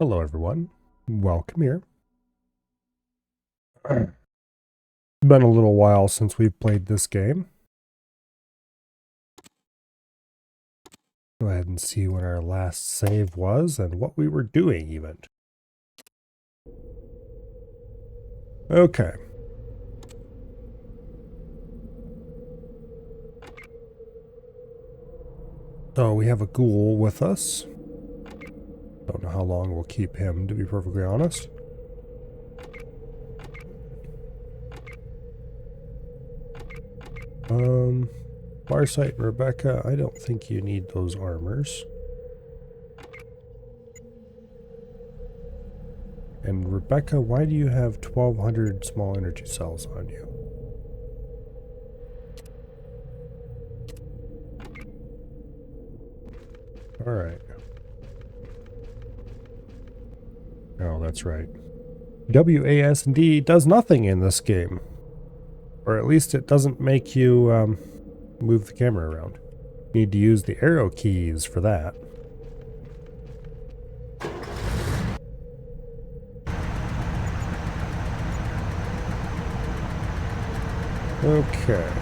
Hello everyone, welcome here. It's been a little while since we've played this game. Go ahead and see what our last save was and what we were doing even. Okay. So we have a ghoul with us. Don't know how long we'll keep him, to be perfectly honest. Farsight and Rebecca, I don't think you need those armors. And Rebecca, why do you have 1200 small energy cells on you? Alright. Oh, that's right. WASD does nothing in this game. Or at least it doesn't make you move the camera around. You need to use the arrow keys for that. Okay.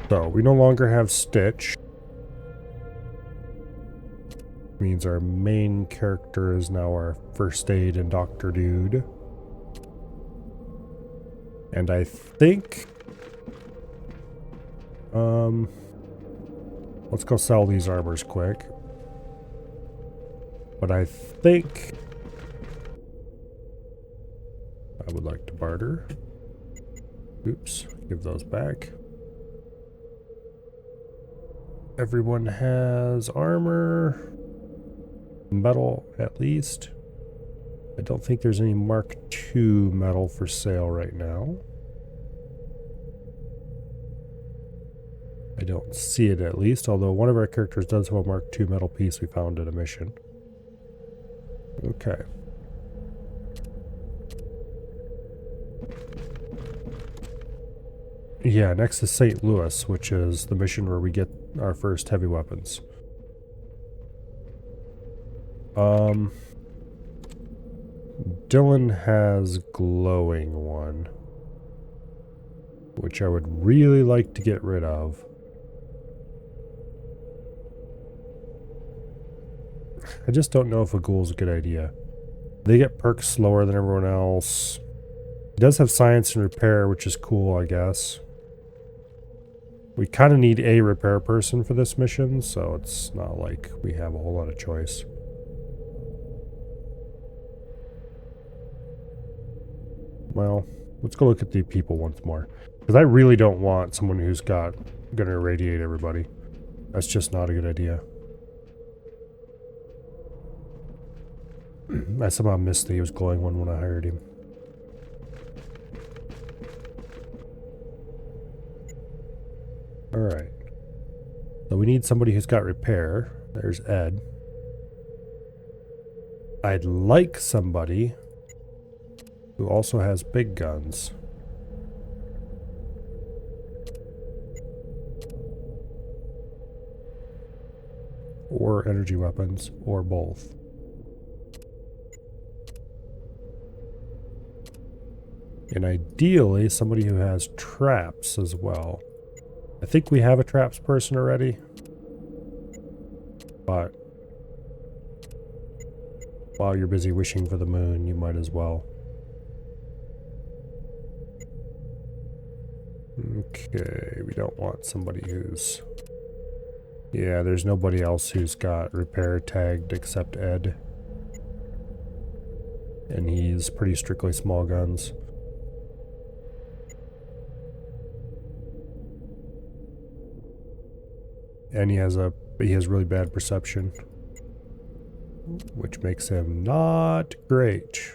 So we no longer have Stitch. Means our main character is now our first aid and Dr. Dude. And I think let's go sell these armors quick. But I think I would like to barter. Oops, give those back. Everyone has armor. Metal, at least. I don't think there's any Mark II metal for sale right now. I don't see it, at least, although one of our characters does have a Mark II metal piece we found in a mission. Okay. Yeah, next is St. Louis, which is the mission where we get our first heavy weapons. Dylan has glowing one, which I would really like to get rid of. I just don't know if a ghoul's a good idea. They get perks slower than everyone else. He does have science and repair, which is cool, I guess. We kind of need a repair person for this mission, so it's not like we have a whole lot of choice. Well, let's go look at the people once more. Because I really don't want someone who's gonna irradiate everybody. That's just not a good idea. I somehow missed that he was glowing one when I hired him. Alright. So we need somebody who's got repair. There's Ed. I'd like somebody who also has big guns. Or energy weapons, or both. And ideally, somebody who has traps as well. I think we have a traps person already. But while you're busy wishing for the moon, you might as well. Okay, we don't want somebody who's... Yeah, there's nobody else who's got repair tagged except Ed. And he's pretty strictly small guns. And he has really bad perception, which makes him not great.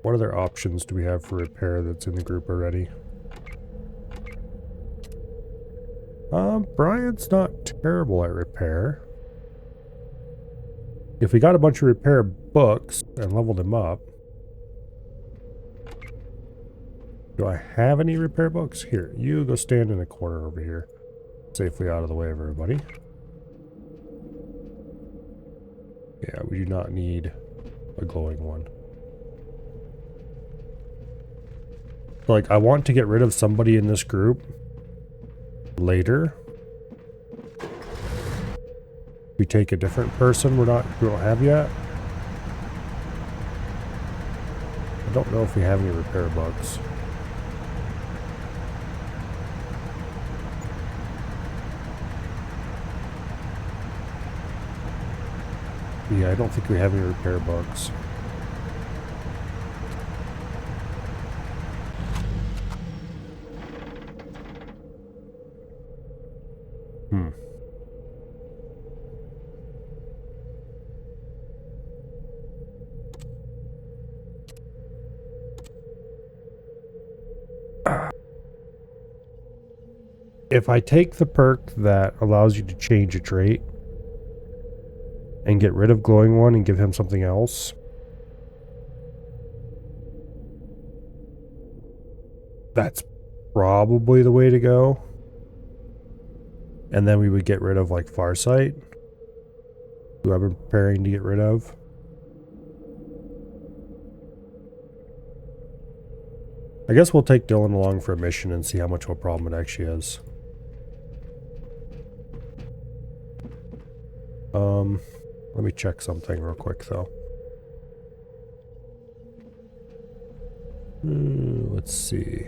What What other options do we have for repair that's in the group already? Brian's not terrible at repair. If we got a bunch of repair books and leveled him up. Do I have any repair books? Here, you go stand in a corner over here. Safely out of the way of everybody. Yeah, we do not need a glowing one. Like, I want to get rid of somebody in this group later. We take a different person we don't have yet. I don't know if we have any repair bugs. Yeah, I don't think we have any repair bugs. If I take the perk that allows you to change a trait and get rid of glowing one and give him something else, that's probably the way to go. And then we would get rid of like Farsight, who I've been preparing to get rid of. I guess we'll take Dylan along for a mission and see how much of a problem it actually is. Let me check something real quick though. Let's see.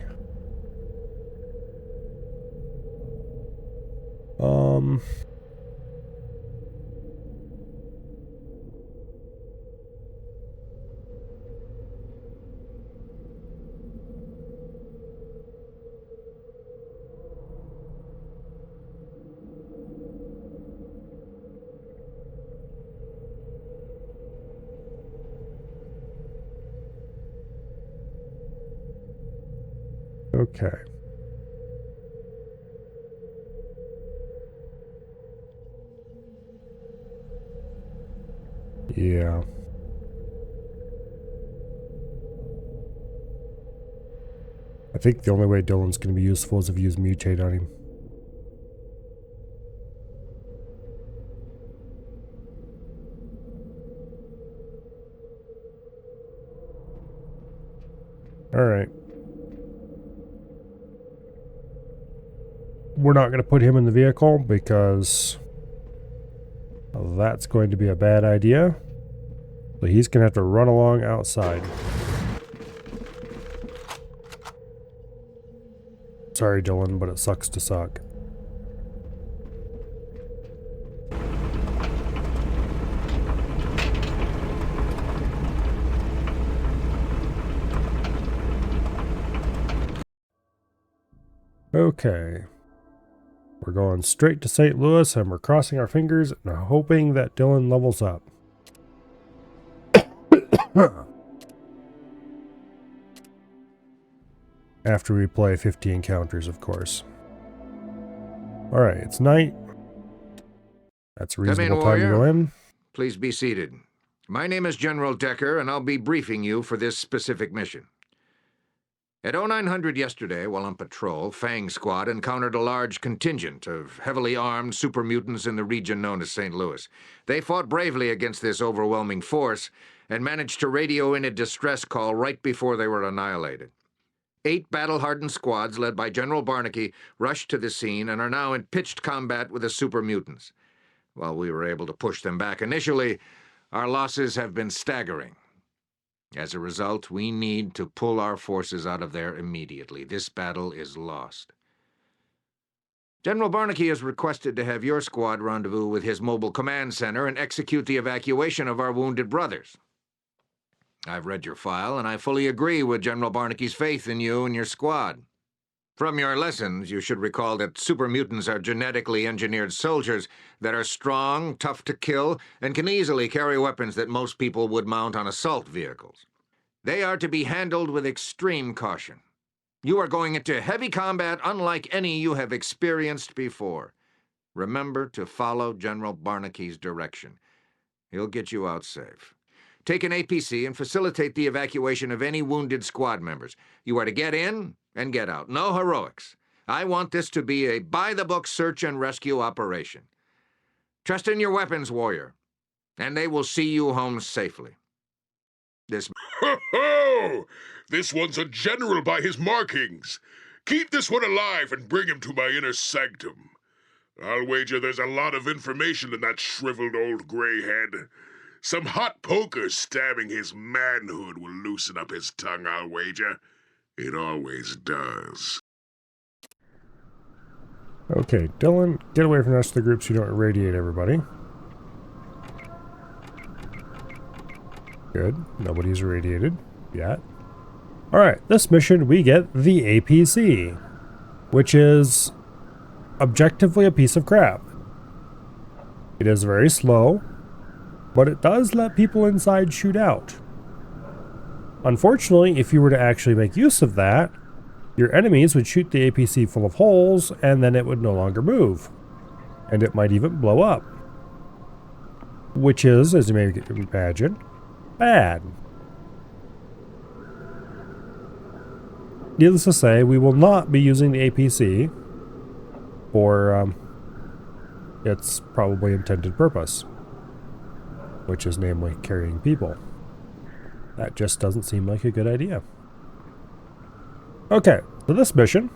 Okay. Yeah. I think the only way Dylan's going to be useful is if you use mutate on him. Alright. We're not going to put him in the vehicle because that's going to be a bad idea. So he's going to have to run along outside. Sorry, Dylan, but it sucks to suck. Okay. We're going straight to St. Louis and we're crossing our fingers and hoping that Dylan levels up. After we play 50 encounters, of course. Alright, it's night. That's a reasonable time to go in. Please be seated. My name is General Decker, and I'll be briefing you for this specific mission. At 0900 yesterday, while on patrol, Fang Squad encountered a large contingent of heavily armed super mutants in the region known as St. Louis. They fought bravely against this overwhelming force and managed to radio in a distress call right before they were annihilated. 8 battle-hardened squads led by General Barnaky rushed to the scene and are now in pitched combat with the super mutants. While we were able to push them back initially, our losses have been staggering. As a result, we need to pull our forces out of there immediately. This battle is lost. General Barnaky has requested to have your squad rendezvous with his mobile command center and execute the evacuation of our wounded brothers. I've read your file, and I fully agree with General Barnaky's faith in you and your squad. From your lessons, you should recall that super mutants are genetically engineered soldiers that are strong, tough to kill, and can easily carry weapons that most people would mount on assault vehicles. They are to be handled with extreme caution. You are going into heavy combat unlike any you have experienced before. Remember to follow General Barnaky's direction. He'll get you out safe. Take an APC and facilitate the evacuation of any wounded squad members. You are to get in and get out. No heroics. I want this to be a by-the-book search and rescue operation. Trust in your weapons, warrior, and they will see you home safely. This... Ho ho! This one's a general by his markings. Keep this one alive and bring him to my inner sanctum. I'll wager there's a lot of information in that shriveled old gray head. Some hot poker stabbing his manhood will loosen up his tongue, I'll wager. It always does. Okay, Dylan, get away from the rest of the group so you don't irradiate everybody. Good. Nobody's irradiated yet. Alright, this mission we get the APC, which is objectively a piece of crap. It is very slow, but it does let people inside shoot out. Unfortunately, if you were to actually make use of that, your enemies would shoot the APC full of holes, and then it would no longer move. And it might even blow up. Which is, as you may imagine, bad. Needless to say, we will not be using the APC for its probably intended purpose, which is namely carrying people. That just doesn't seem like a good idea. Okay, so this mission,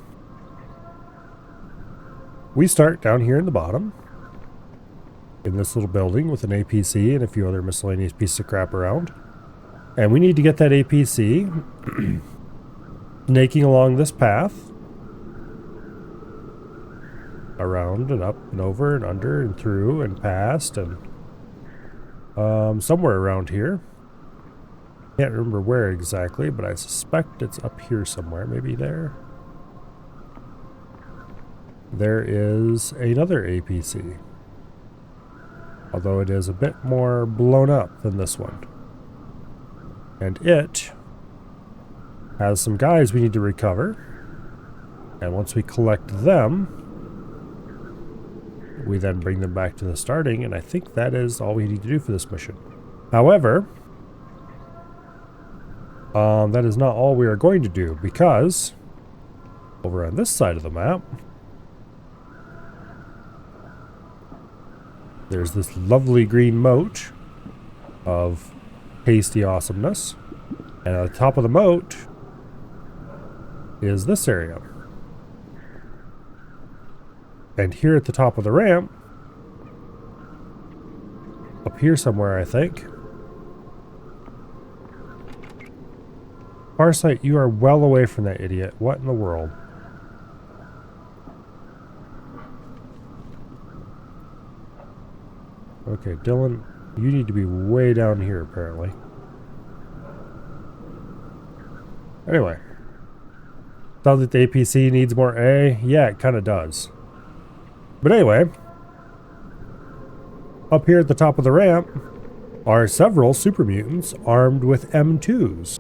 we start down here in the bottom, in this little building with an APC and a few other miscellaneous pieces of crap around. And we need to get that APC snaking along this path, around and up and over and under and through and past and somewhere around here. Can't remember where exactly, but I suspect it's up here somewhere. Maybe there. There is another APC, although it is a bit more blown up than this one. And it has some guys we need to recover. And once we collect them, we then bring them back to the starting, and I think that is all we need to do for this mission. However, that is not all we are going to do, because over on this side of the map, there's this lovely green moat of tasty awesomeness, and at the top of the moat is this area. And here at the top of the ramp, up here somewhere I think, Farsight, you are well away from that idiot. What in the world? Okay, Dylan, you need to be way down here, apparently. Anyway. Sounds like the APC needs more A. Yeah, it kind of does. But anyway, up here at the top of the ramp are several super mutants armed with M2s.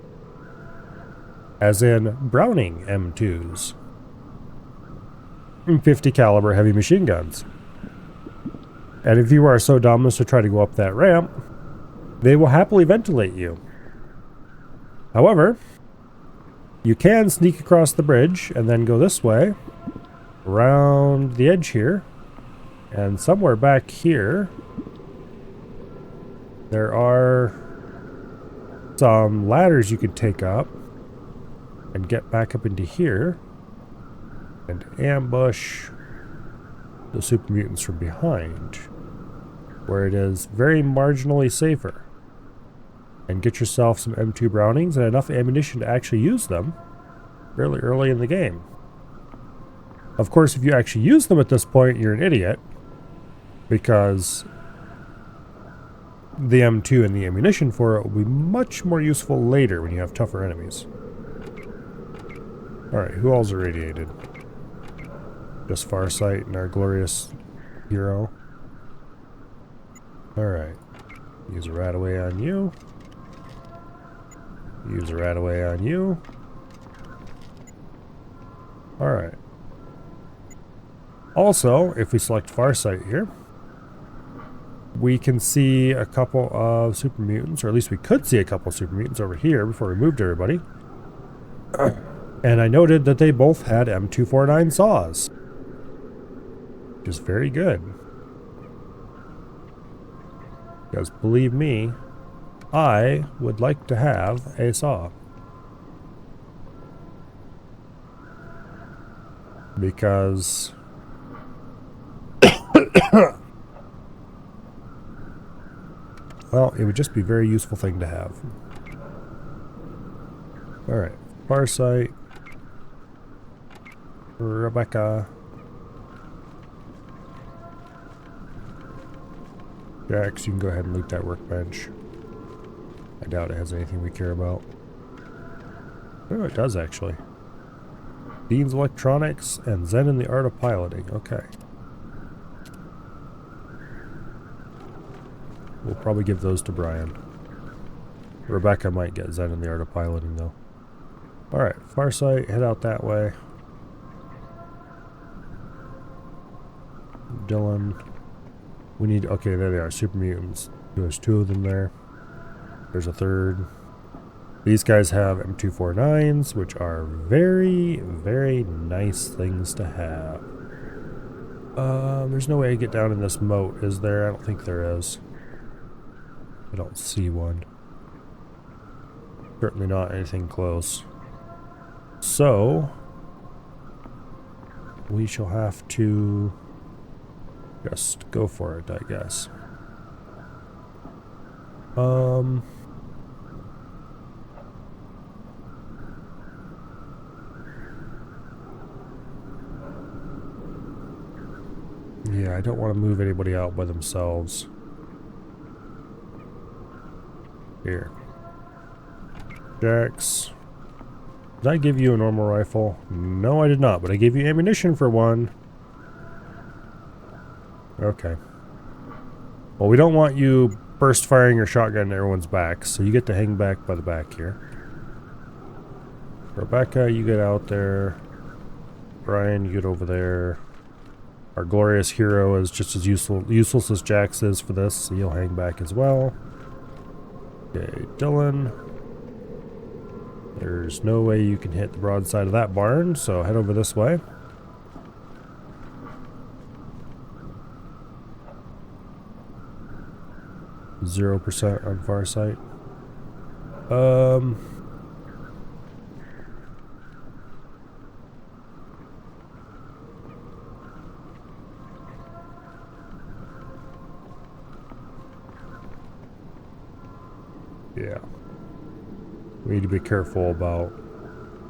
As in Browning M2s. 50 caliber heavy machine guns. And if you are so dumb as to try to go up that ramp, they will happily ventilate you. However, you can sneak across the bridge and then go this way, around the edge here, and somewhere back here, there are some ladders you could take up and get back up into here and ambush the super mutants from behind, where it is very marginally safer, and get yourself some M2 Brownings and enough ammunition to actually use them fairly early in the game. Of course, if you actually use them at this point, you're an idiot, because the M2 and the ammunition for it will be much more useful later when you have tougher enemies. Alright, who all's irradiated? Just Farsight and our glorious hero. Alright. Use a rat away on you. Use a right away on you. Alright. Also, if we select Farsight here, we can see a couple of super mutants, or at least we could see a couple of super mutants over here before we moved everybody. And I noted that they both had M249 saws, which is very good. Because believe me, I would like to have a saw. Because well, it would just be a very useful thing to have. Alright, Farsight, Rebecca, Jax, you can go ahead and loot that workbench. I doubt it has anything we care about. Oh, it does actually. Dean's Electronics and Zen in the Art of Piloting. Okay. We'll probably give those to Brian. Rebecca might get Zen in the Art of Piloting though. Alright, Farsight, head out that way. Dylan. We need, okay, there they are, super mutants. There's two of them there. There's a third. These guys have M249s, which are very, very nice things to have. There's no way to get down in this moat, is there? I don't think there is. I don't see one. Certainly not anything close. So, we shall have to just go for it, I guess. Yeah, I don't want to move anybody out by themselves. Here. Jax. Did I give you a normal rifle? No, I did not, but I gave you ammunition for one. Okay. Well, we don't want you burst firing your shotgun at everyone's back, so you get to hang back by the back here. Rebecca, you get out there. Brian, you get over there. Our glorious hero is just as useless as Jax is for this, so he'll hang back as well. Okay, Dylan. There's no way you can hit the broadside of that barn, so head over this way. %, on Farsight. Yeah. We need to be careful about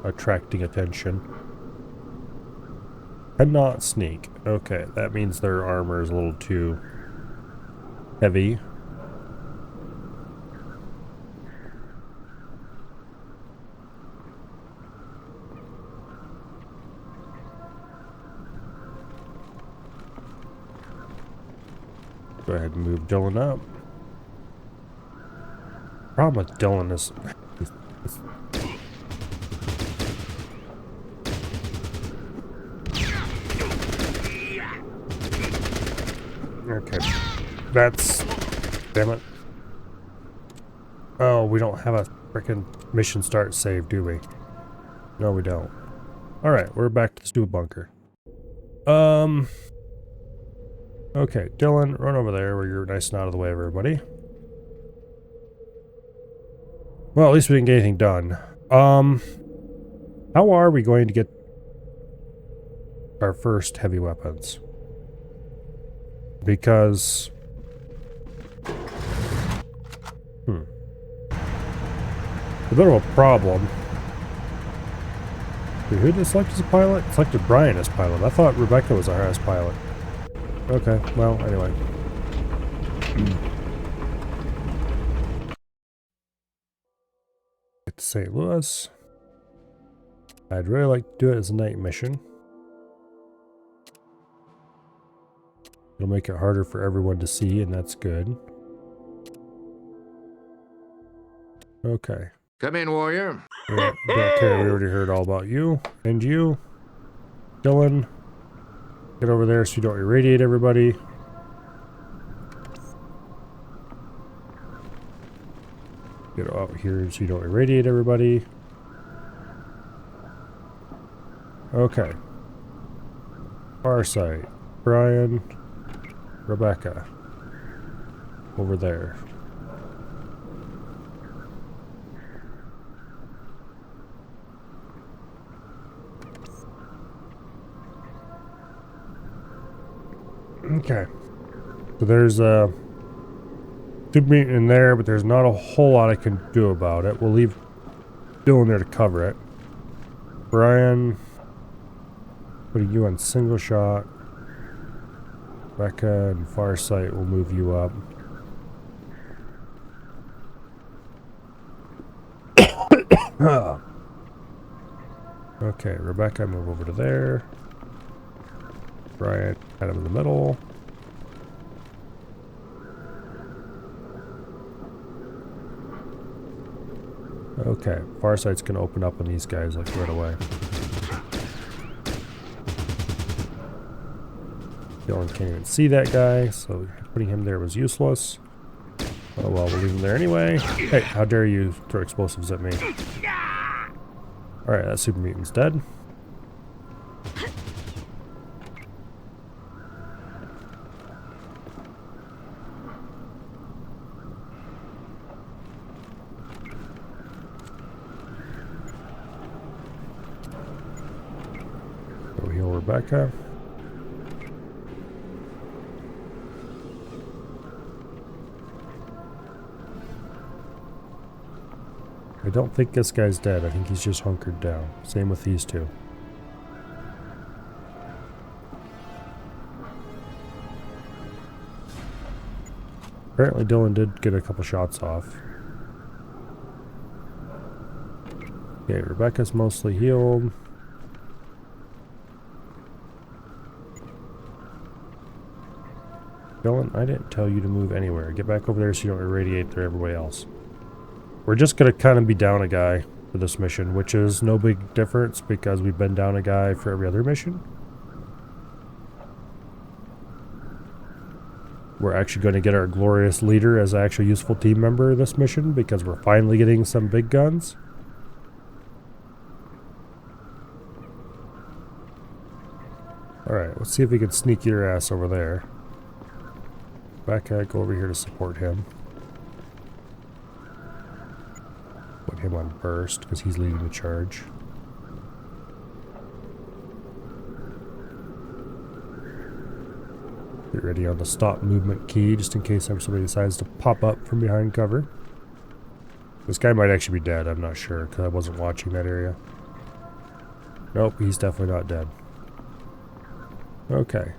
attracting attention. Cannot sneak. Okay, that means their armor is a little too heavy. Go ahead and move Dylan up. Problem with Dylan is... Okay. That's... Damn it. Oh, we don't have a frickin' mission start save, do we? No, we don't. Alright, we're back to the stupid bunker. Okay, Dylan, run over there where you're nice and out of the way of everybody. Well, at least we didn't get anything done. How are we going to get our first heavy weapons? Because... a bit of a problem. Wait, who did they select as a pilot? Selected Brian as pilot. I thought Rebecca was our highest pilot. Okay, well, anyway. Get to St. Louis. I'd really like to do it as a night mission. It'll make it harder for everyone to see, and that's good. Okay. Come in, warrior. Yeah, okay, we already heard all about you. And you. Dylan. Get over there so you don't irradiate everybody. Get out here so you don't irradiate everybody. Okay. Far side. Brian. Rebecca. Over there. Okay. So there's a super mutant in there, but there's not a whole lot I can do about it. We'll leave Dylan there to cover it. Brian, putting you on single shot. Rebecca and Farsight will move you up. Okay, Rebecca, move over to there. Brian, kind of in the middle. Okay, Farsight's gonna open up on these guys like right away. Dylan can't even see that guy, so putting him there was useless. Oh well, we'll leave him there anyway. Hey, how dare you throw explosives at me? Alright, that super mutant's dead. Go heal Rebecca. I don't think this guy's dead. I think he's just hunkered down. Same with these two. Apparently Dylan did get a couple shots off. Okay, Rebecca's mostly healed. Dylan, I didn't tell you to move anywhere. Get back over there so you don't irradiate through everybody else. We're just going to kind of be down a guy for this mission, which is no big difference because we've been down a guy for every other mission. We're actually going to get our glorious leader as an actual useful team member this mission because we're finally getting some big guns. Alright, let's see if we can sneak your ass over there. Becca, go over here to support him. Put him on burst because he's leading the charge. Get ready on the stop movement key just in case somebody decides to pop up from behind cover. This guy might actually be dead, I'm not sure because I wasn't watching that area. Nope, he's definitely not dead. Okay.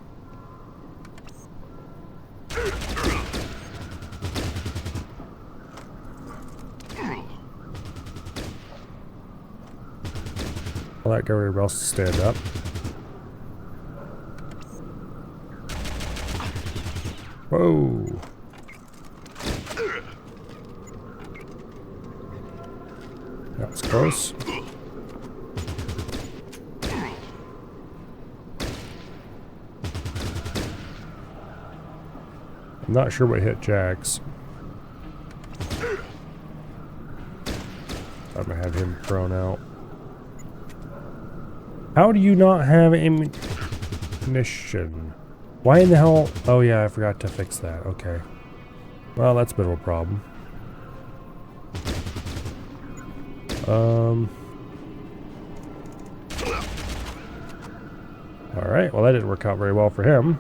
I'll let everybody else stand up. Whoa! That's close. I'm not sure what hit Jax. I'm gonna have him thrown out. How do you not have ammunition? Why in the hell? Oh yeah, I forgot to fix that. Okay. Well, that's a bit of a problem. Alright, well that didn't work out very well for him.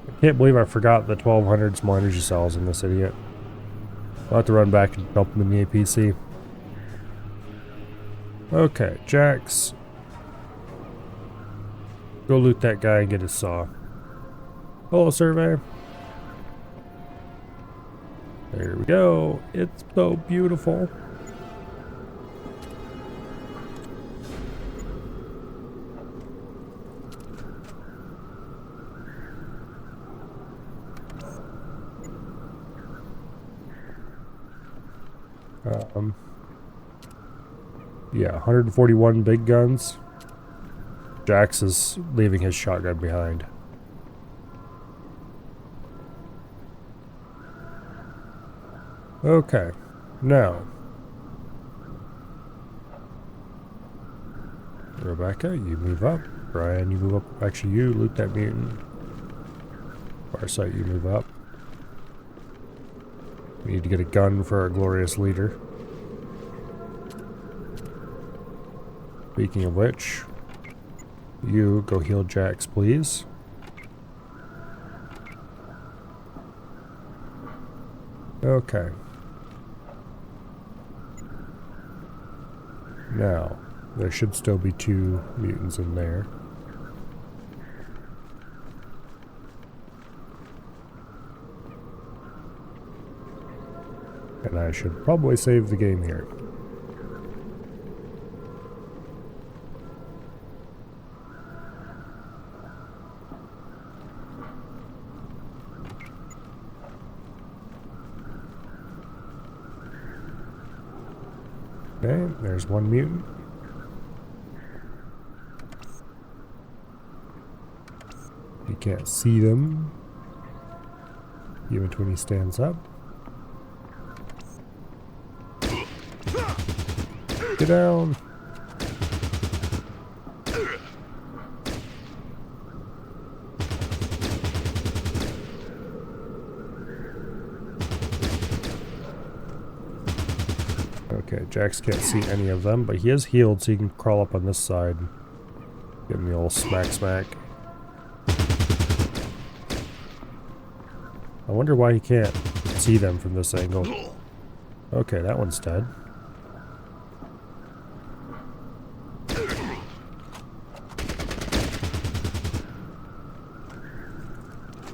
I can't believe I forgot the 1200 small energy cells in this idiot. I'll have to run back and dump them in the APC. Okay, Jax. Go loot that guy and get his saw. Hello, survey. There we go. It's so beautiful. Yeah, 141 big guns. Jax is leaving his shotgun behind. Okay, now Rebecca, you move up. Brian, you move up. Actually, you loot that mutant. Farsight, you move up. We need to get a gun for our glorious leader. Speaking of which, you go heal Jax, please. Okay. Now, there should still be 2 mutants in there. And I should probably save the game here. Okay, there's 1 mutant. You can't see them, even when he stands up. Get down! Okay, Jax can't see any of them, but he is healed, so he can crawl up on this side. Give him the old smack smack. I wonder why he can't see them from this angle. Okay, that one's dead.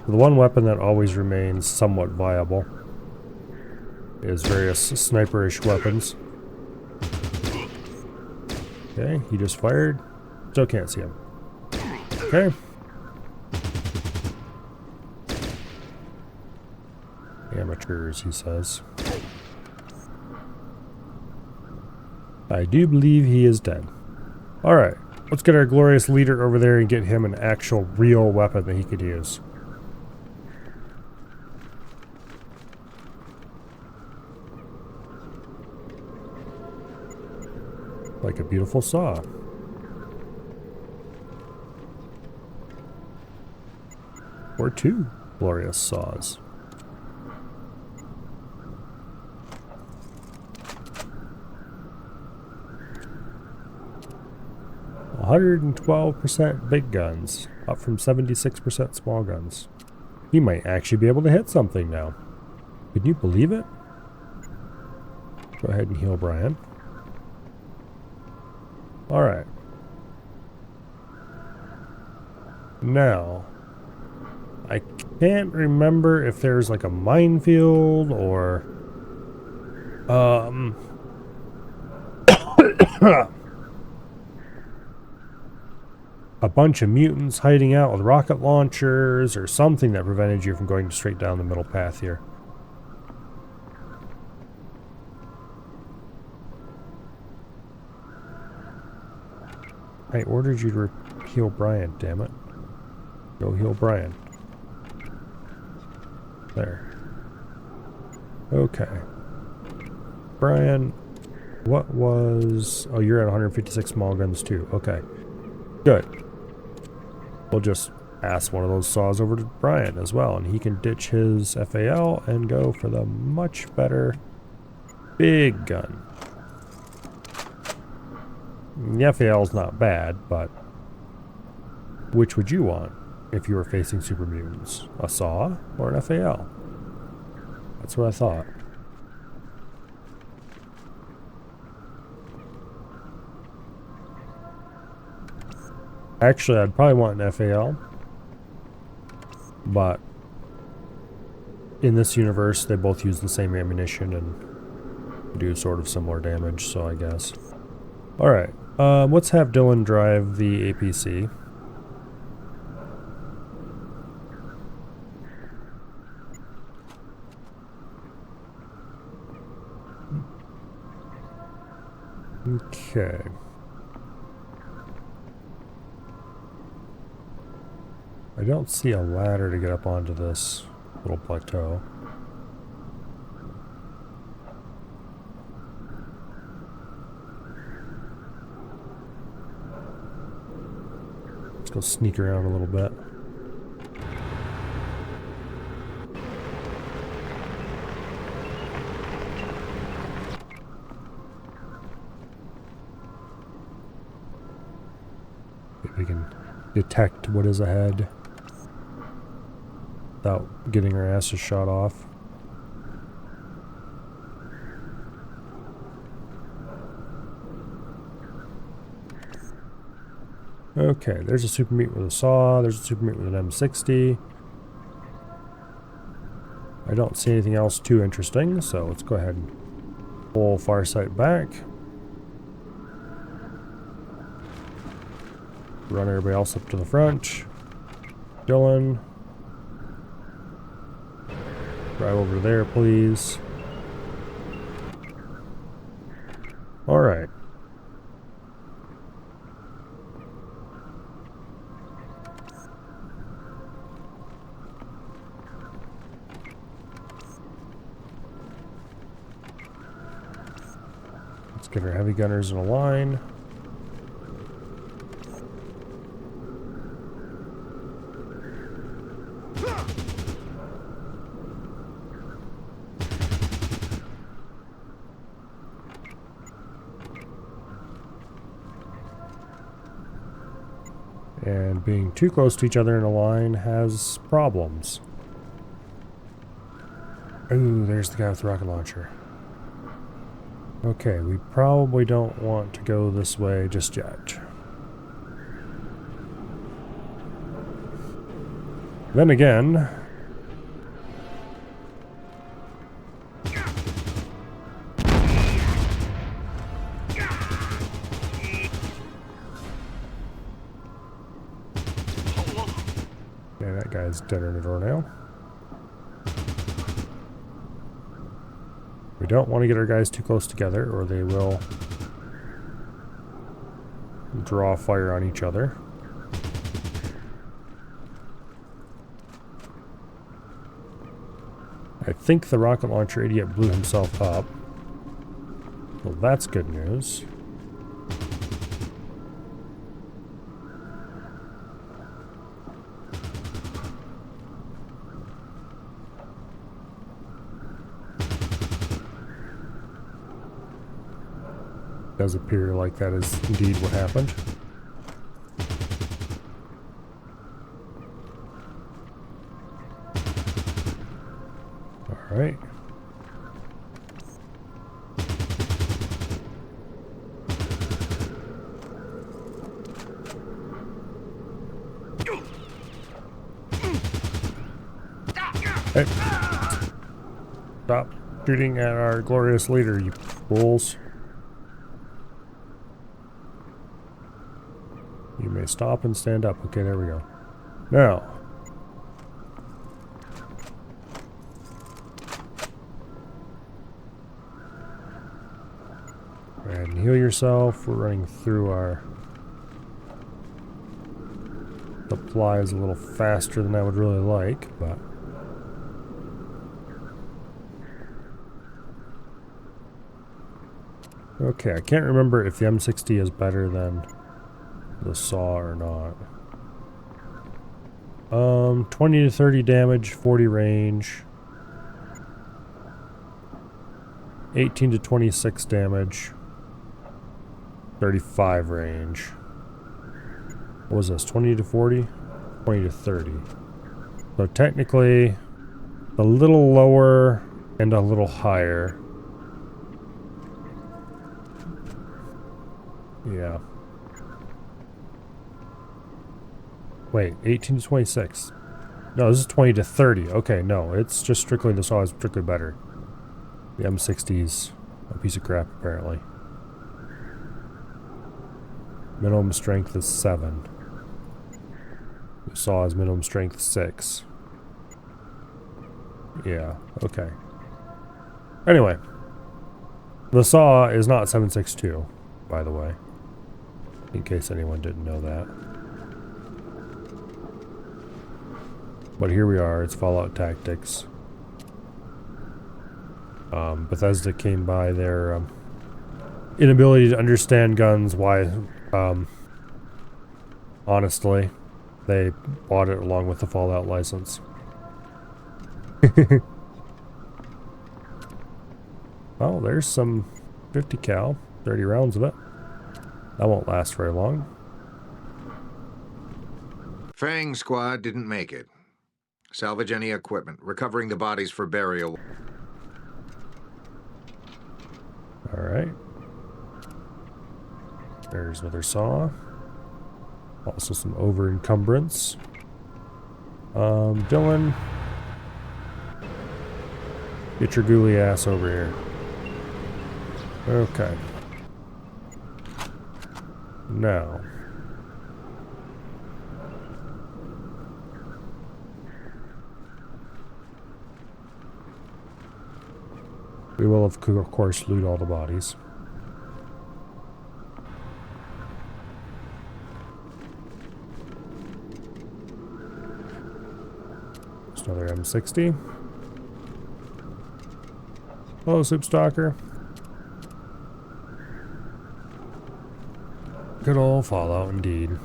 The one weapon that always remains somewhat viable is various sniperish weapons. Okay, he just fired. Still can't see him. Okay. Amateurs, he says. I do believe he is dead. Alright, let's get our glorious leader over there and get him an actual real weapon that he could use. Like a beautiful saw. Or 2 glorious saws. %, big guns, up from 76% small guns. He might actually be able to hit something now. Can you believe it? Go ahead and heal Brian. Alright. Now, I can't remember if there's like a minefield or a bunch of mutants hiding out with rocket launchers or something that prevented you from going straight down the middle path here. I ordered you to heal Brian, damn it. Go heal Brian. There. Okay. Brian, what was... Oh, you're at 156 small guns too. Okay. Good. We'll just pass one of those saws over to Brian as well, and he can ditch his FAL and go for the much better big gun. The FAL's not bad, but which would you want if you were facing super mutants? A saw or an FAL? That's what I thought. Actually, I'd probably want an FAL, but in this universe, they both use the same ammunition and do sort of similar damage, so I guess. Alright, let's have Dylan drive the APC. Okay. I don't see a ladder to get up onto this little plateau. Let's go sneak around a little bit. If we can detect what is ahead without getting our asses shot off. Okay, there's a super meat with a saw, there's a super meat with an M60. I don't see anything else too interesting, so let's go ahead and pull Farsight back. Run everybody else up to the front. Dylan. Drive over there, please. Alright. Let's get our heavy gunners in a line. And being too close to each other in a line has problems. Ooh, there's the guy with the rocket launcher. Okay, we probably don't want to go this way just yet. Then again... Yeah, that guy's dead in the door now. We don't want to get our guys too close together, or they will draw fire on each other. I think the rocket launcher idiot blew himself up. Well, that's good news. Does appear like that is indeed what happened. All right. Hey. Stop shooting at our glorious leader, you fools. You may stop and stand up. Okay, there we go. Now. Go ahead and heal yourself. We're running through our supplies a little faster than I would really like, but... Okay, I can't remember if the M60 is better than the saw or not. 20 to 30 damage, 40 range. 18 to 26 damage. 35 range. What was this? 20 to 40? 20 to 30. So technically, a little lower and a little higher. Yeah. Wait, 18 to 26. No, this is 20 to 30. Okay, no, it's just strictly the saw is strictly better. The M60's a piece of crap, apparently. Minimum strength is 7. The saw is minimum strength 6. Yeah, okay. Anyway. The saw is not 7.62. by the way. In case anyone didn't know that. But here we are, it's Fallout Tactics. Bethesda came by their inability to understand guns, why, honestly, they bought it along with the Fallout license. Oh, there's some 50 cal, 30 rounds of it. That won't last very long. Fang Squad didn't make it. Salvage any equipment, recovering the bodies for burial. Alright. There's another saw. Also some over encumbrance. Dylan. Get your ghouly ass over here. Okay. Now. We will, of course, loot all the bodies. There's another M60. Hello, Soup Stalker. Good old Fallout, indeed.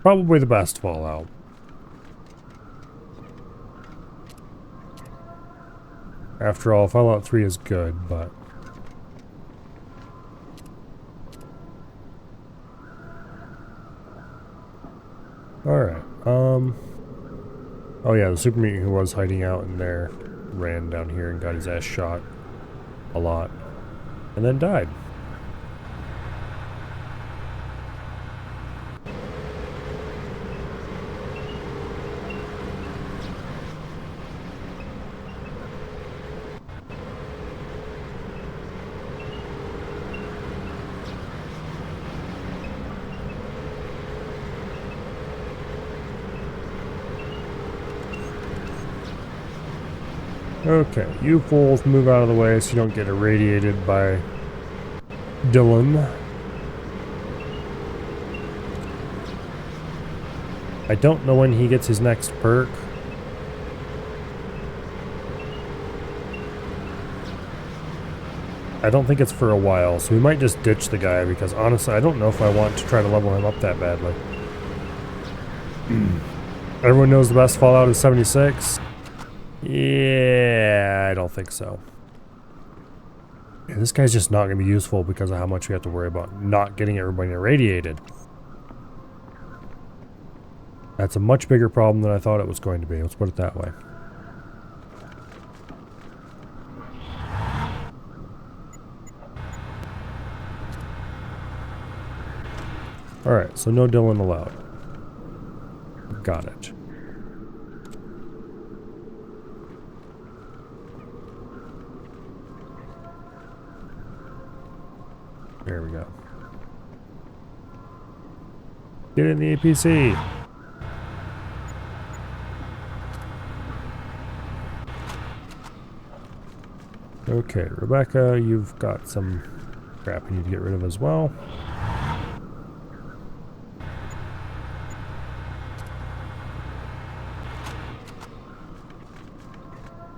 Probably the best Fallout. After all, Fallout 3 is good, but... Alright, oh yeah, the super mutant who was hiding out in there ran down here and got his ass shot a lot. And then died. Okay, you fools move out of the way so you don't get irradiated by Dylan. I don't know when he gets his next perk. I don't think it's for a while, so we might just ditch the guy because honestly I don't know if I want to try to level him up that badly. Everyone knows the best Fallout is 76. Yeah, I don't think so. Yeah, this guy's just not going to be useful because of how much we have to worry about not getting everybody irradiated. That's a much bigger problem than I thought it was going to be. Let's put it that way. Alright, so no Dylan allowed. Got it. There we go. Get in the APC. Okay, Rebecca, you've got some crap you need to get rid of as well.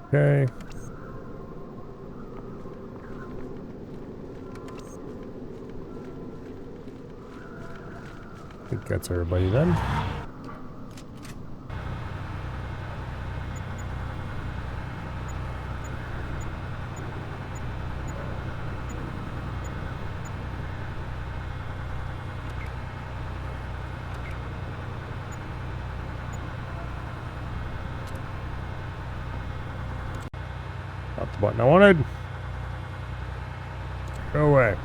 Okay. I think that's everybody then. Not the button I wanted. Go away.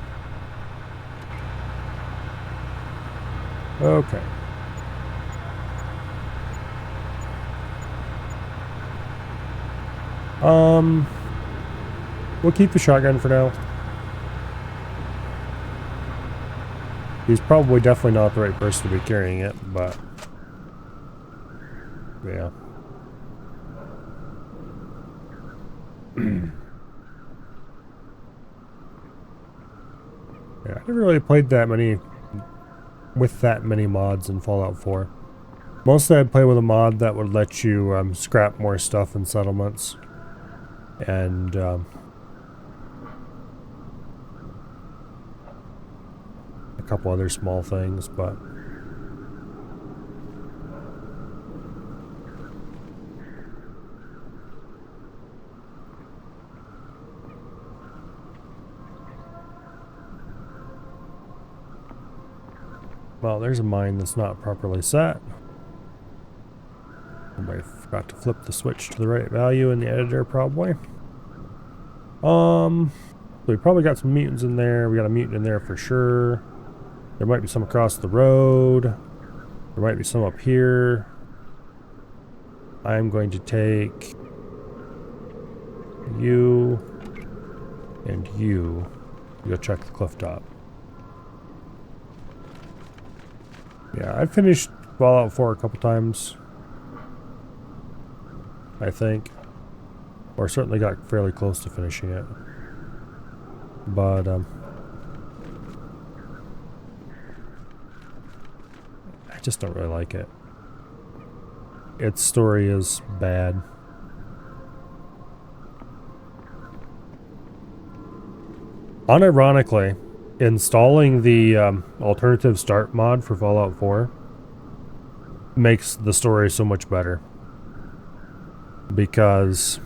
Okay. We'll keep the shotgun for now. He's probably definitely not the right person to be carrying it, but yeah. Yeah, I never really played that many with that many mods in Fallout 4. Mostly I'd play with a mod that would let you scrap more stuff in settlements. And a couple other small things, but well, there's a mine that's not properly set. I forgot to flip the switch to the right value in the editor, probably. So we probably got some mutants in there. We got a mutant in there for sure. There might be some across the road. There might be some up here. I'm going to take you and you to go check the cliff top. Yeah, I've finished Fallout 4 a couple times, I think. Or certainly got fairly close to finishing it. But, I just don't really like it. Its story is bad. Unironically, installing the alternative start mod for Fallout 4 makes the story so much better. Because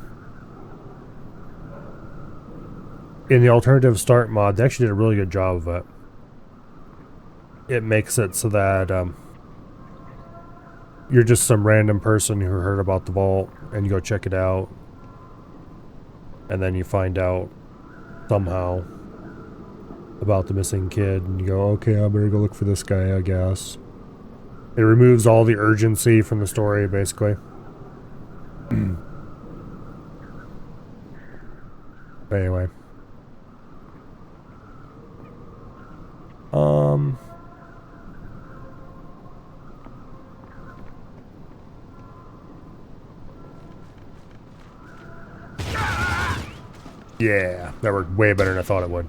in the alternative start mod, they actually did a really good job of it. It makes it so that you're just some random person who heard about the vault and you go check it out. And then you find out somehow about the missing kid and you go, okay, I better go look for this guy, I guess. It removes all the urgency from the story, basically. But anyway. Yeah, that worked way better than I thought it would.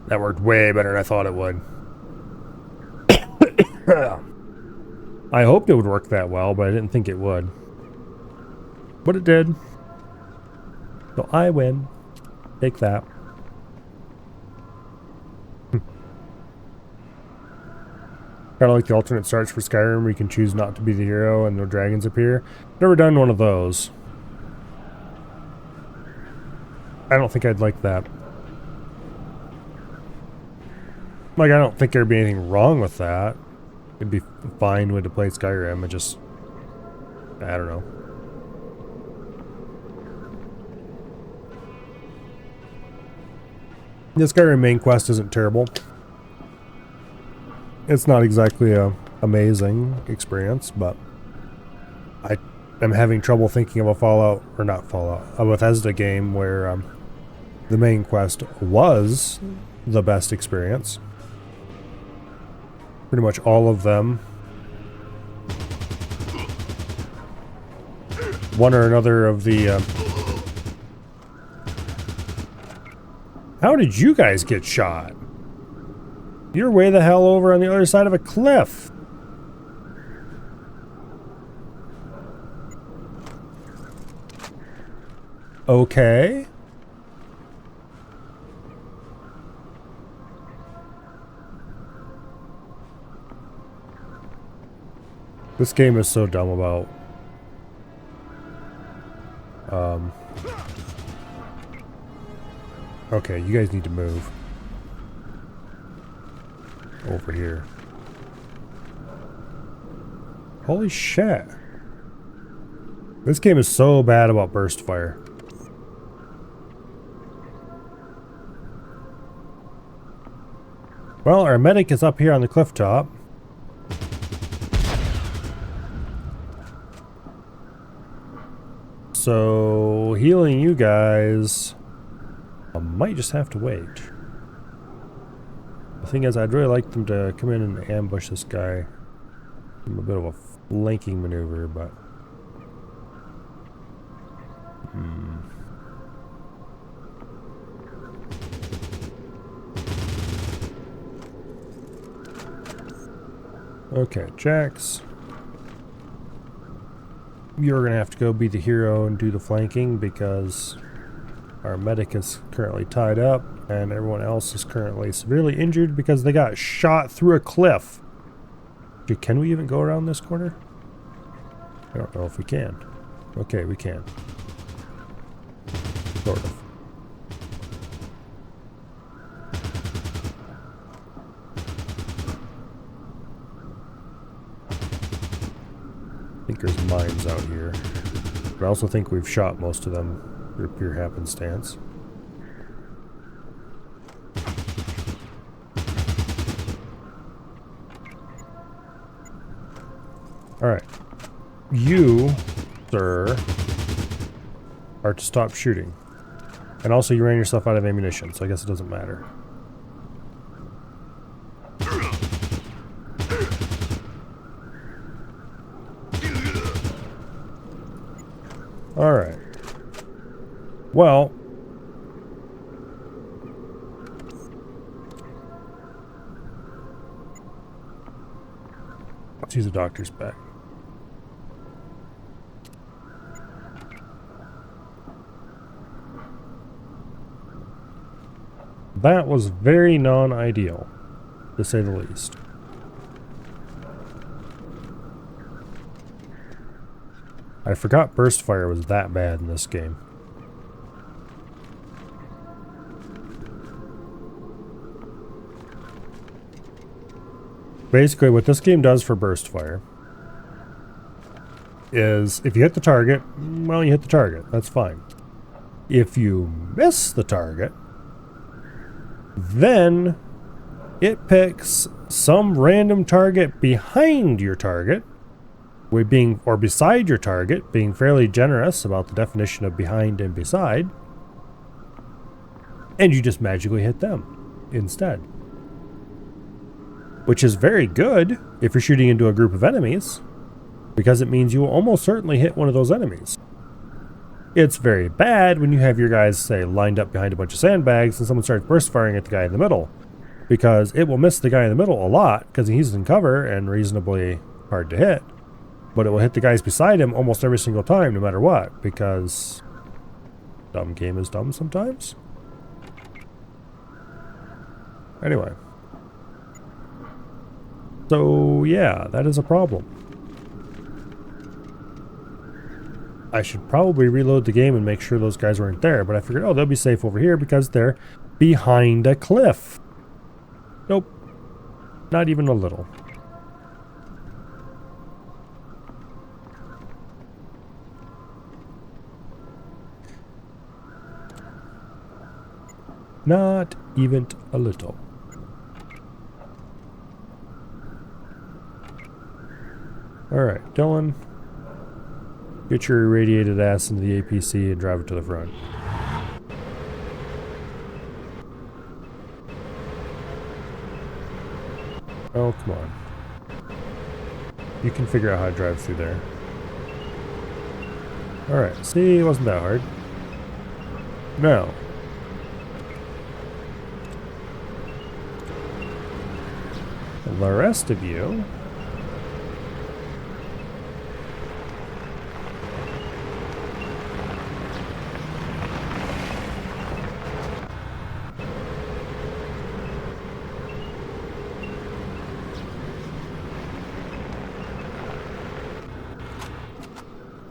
That worked way better than I thought it would. I hoped it would work that well, but I didn't think it would. But it did. So I win. Take that. Kind of like the alternate starts for Skyrim where you can choose not to be the hero and no dragons appear. Never done one of those. I don't think I'd like that. Like, I don't think there'd be anything wrong with that. It'd be fine way to play Skyrim. It just... I don't know. The Skyrim main quest isn't terrible. It's not exactly a amazing experience, but I am having trouble thinking of a Fallout, or not Fallout, a Bethesda game where the main quest was the best experience. Pretty much all of them, one or another of the... How did you guys get shot? You're way the hell over on the other side of a cliff. Okay. This game is so dumb about okay, you guys need to move over here. Holy shit. This game is so bad about burst fire. Well, our medic is up here on the cliff top. So, healing you guys, I might just have to wait. The thing is, I'd really like them to come in and ambush this guy. A bit of a flanking maneuver, but... Okay, Jax. You're going to have to go be the hero and do the flanking because our medic is currently tied up and everyone else is currently severely injured because they got shot through a cliff. Can we even go around this corner? I don't know if we can. Okay, we can. Sort of. I think there's mines out here. But I also think we've shot most of them through pure happenstance. Alright. You, sir, are to stop shooting. And also you ran yourself out of ammunition, so I guess it doesn't matter. Alright. Well, let's use the doctor's bag. That was very non-ideal, to say the least. I forgot burst fire was that bad in this game. Basically, what this game does for burst fire is if you hit the target, well, you hit the target. That's fine. If you miss the target, then it picks some random target behind your target, or beside your target, being fairly generous about the definition of behind and beside, and you just magically hit them instead. Which is very good if you're shooting into a group of enemies, because it means you will almost certainly hit one of those enemies. It's very bad when you have your guys, say, lined up behind a bunch of sandbags and someone starts burst firing at the guy in the middle, because it will miss the guy in the middle a lot because he's in cover and reasonably hard to hit, but it will hit the guys beside him almost every single time, no matter what, because dumb game is dumb sometimes. Anyway. So, yeah, that is a problem. I should probably reload the game and make sure those guys weren't there, but I figured, oh, they'll be safe over here because they're behind a cliff. Nope. Not even a little. Not even a little. Alright, Dylan. Get your irradiated ass into the APC and drive it to the front. Oh, come on. You can figure out how to drive through there. Alright, see, it wasn't that hard. Now. The rest of you...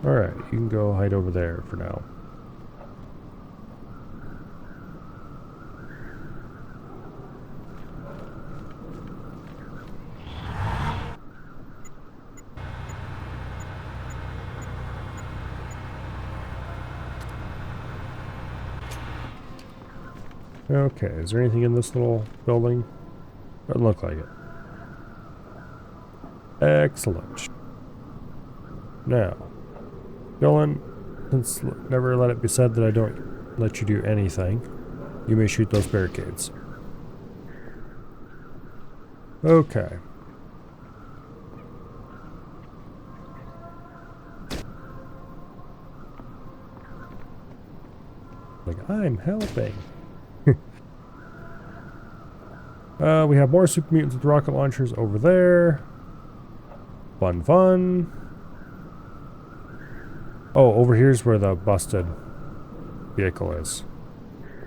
Alright, you can go hide over there for now. Okay, is there anything in this little building? Doesn't look like it. Excellent. Now, Dylan, since never let it be said that I don't let you do anything, you may shoot those barricades. Okay. Like, I'm helping. We have more super mutants with rocket launchers over there. Fun, fun. Oh, over here's where the busted vehicle is.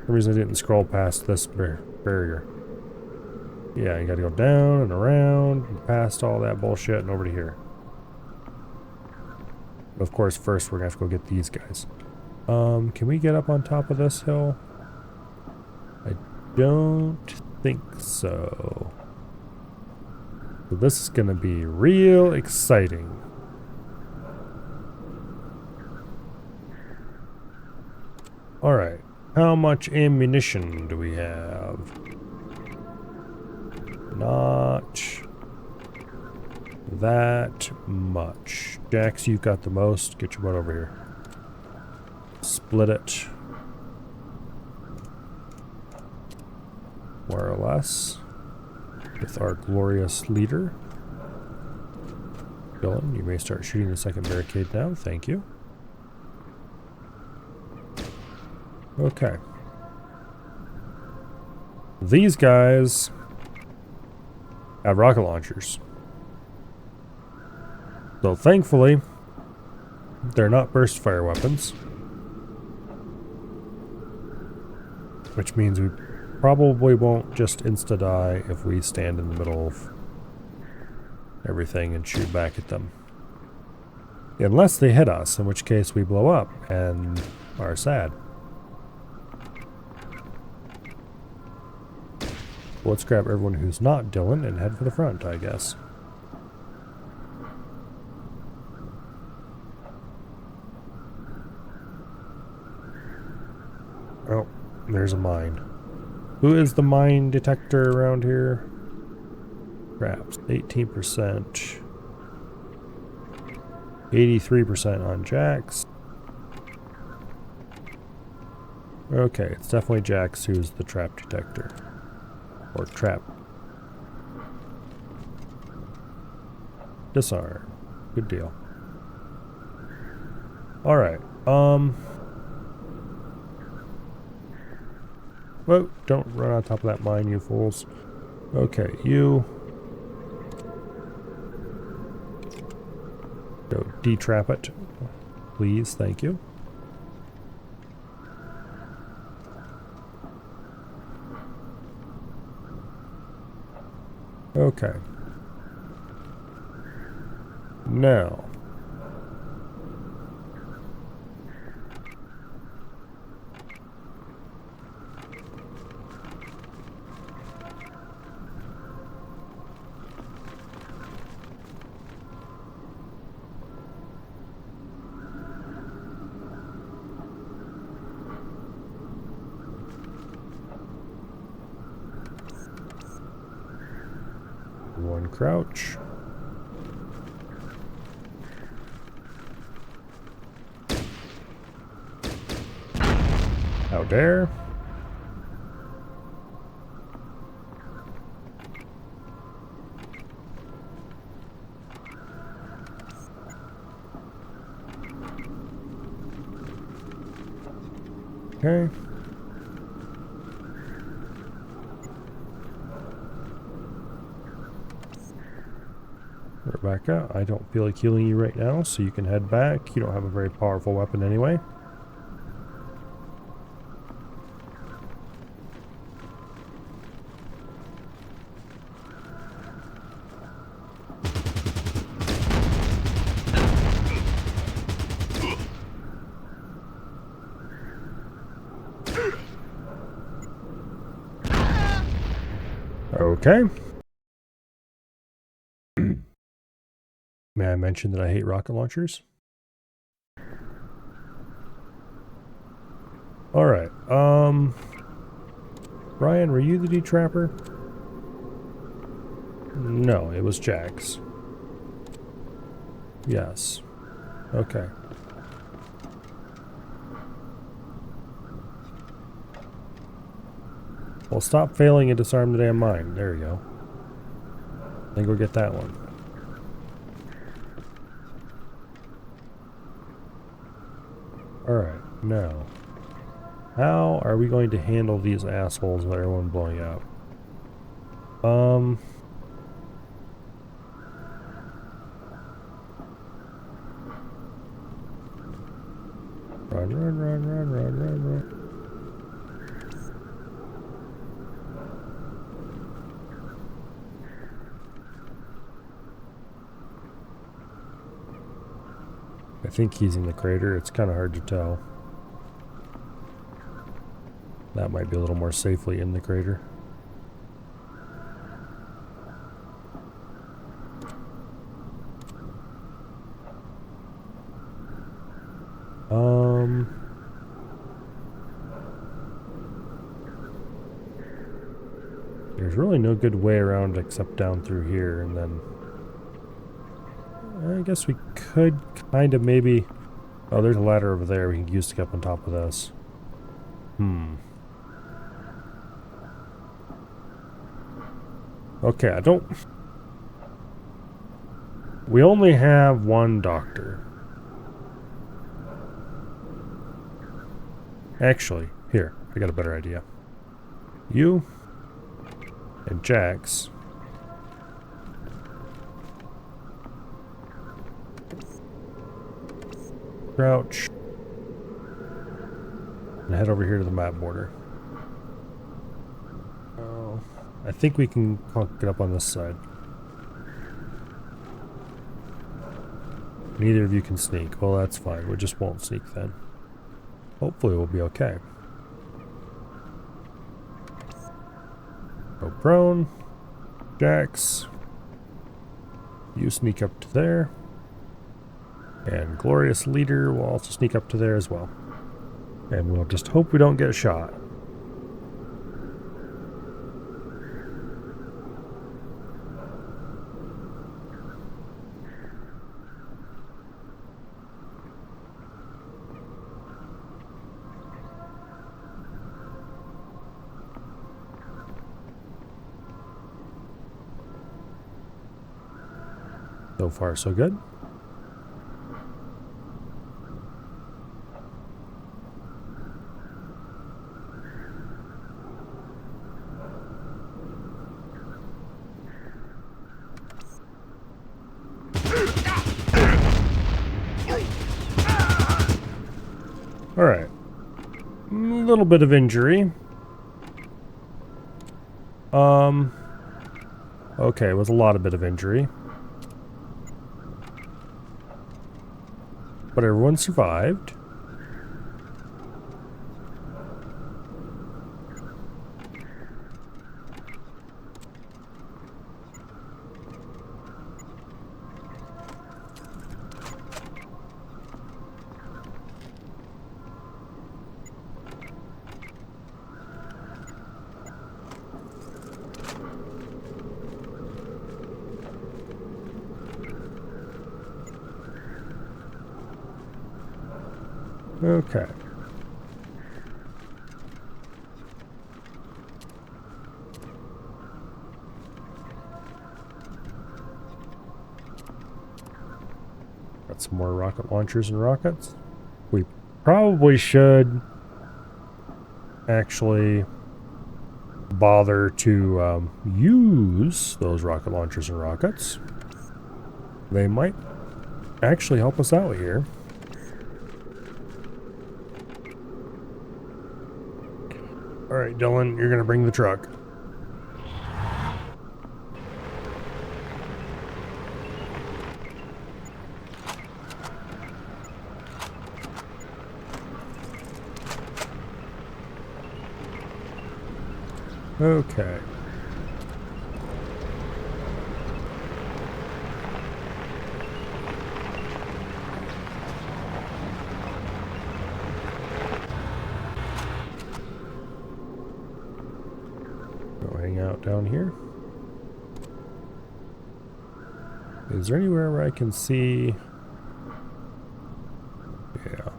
For some reason I didn't scroll past this barrier. Yeah, you gotta go down and around and past all that bullshit and over to here. But of course, first we're gonna have to go get these guys. Can we get up on top of this hill? I don't think so. So this is gonna be real exciting. Alright, how much ammunition do we have? Not that much. Jax, you've got the most. Get your butt over here. Split it. More or less. With our glorious leader. Dylan, you may start shooting the second barricade now. Thank you. Okay. These guys have rocket launchers. So thankfully, they're not burst fire weapons. Which means we probably won't just insta-die if we stand in the middle of everything and shoot back at them. Unless they hit us, in which case we blow up and are sad. Let's grab everyone who's not Dylan and head for the front, I guess. Oh, there's a mine. Who is the mine detector around here? Perhaps 18%. 83% on Jax. Okay, it's definitely Jax who's the trap detector. Or trap. Disarm. Good deal. Alright, whoa, don't run on top of that mine, you fools. Okay, you go detrap it. Please, thank you. Okay. Now. One crouch. How dare. Okay. Rebecca, I don't feel like healing you right now, so you can head back. You don't have a very powerful weapon anyway. Okay. May I mention that I hate rocket launchers? Alright, Brian, were you the detrapper? No, it was Jax. Yes. Okay. Well, stop failing and disarm the damn mine. There you go. Then go get that one. Alright, now. How are we going to handle these assholes with everyone blowing up? Run, run, run, run, run, run, run. I think he's in the crater. It's kind of hard to tell. That might be a little more safely in the crater. There's really no good way around except down through here, and then I guess we could kind of maybe... Oh, there's a ladder over there we can use to get up on top of this. Okay, I don't... We only have one doctor. Actually, here, I got a better idea. You and Jax crouch and head over here to the map border. Oh, I think we can get up on this side. Neither of you can sneak. Well, that's fine. We just won't sneak then. Hopefully we'll be okay. Go prone. Jax. You sneak up to there. And Glorious Leader will also sneak up to there as well. And we'll just hope we don't get shot. So far, so good. All right. A little bit of injury. Okay, it was a lot of bit of injury. But everyone survived. Okay. Got some more rocket launchers and rockets. We probably should actually bother to use those rocket launchers and rockets. They might actually help us out here. Alright, Dylan, you're gonna bring the truck. Okay. Go hang out down here. Is there anywhere where I can see... Yeah.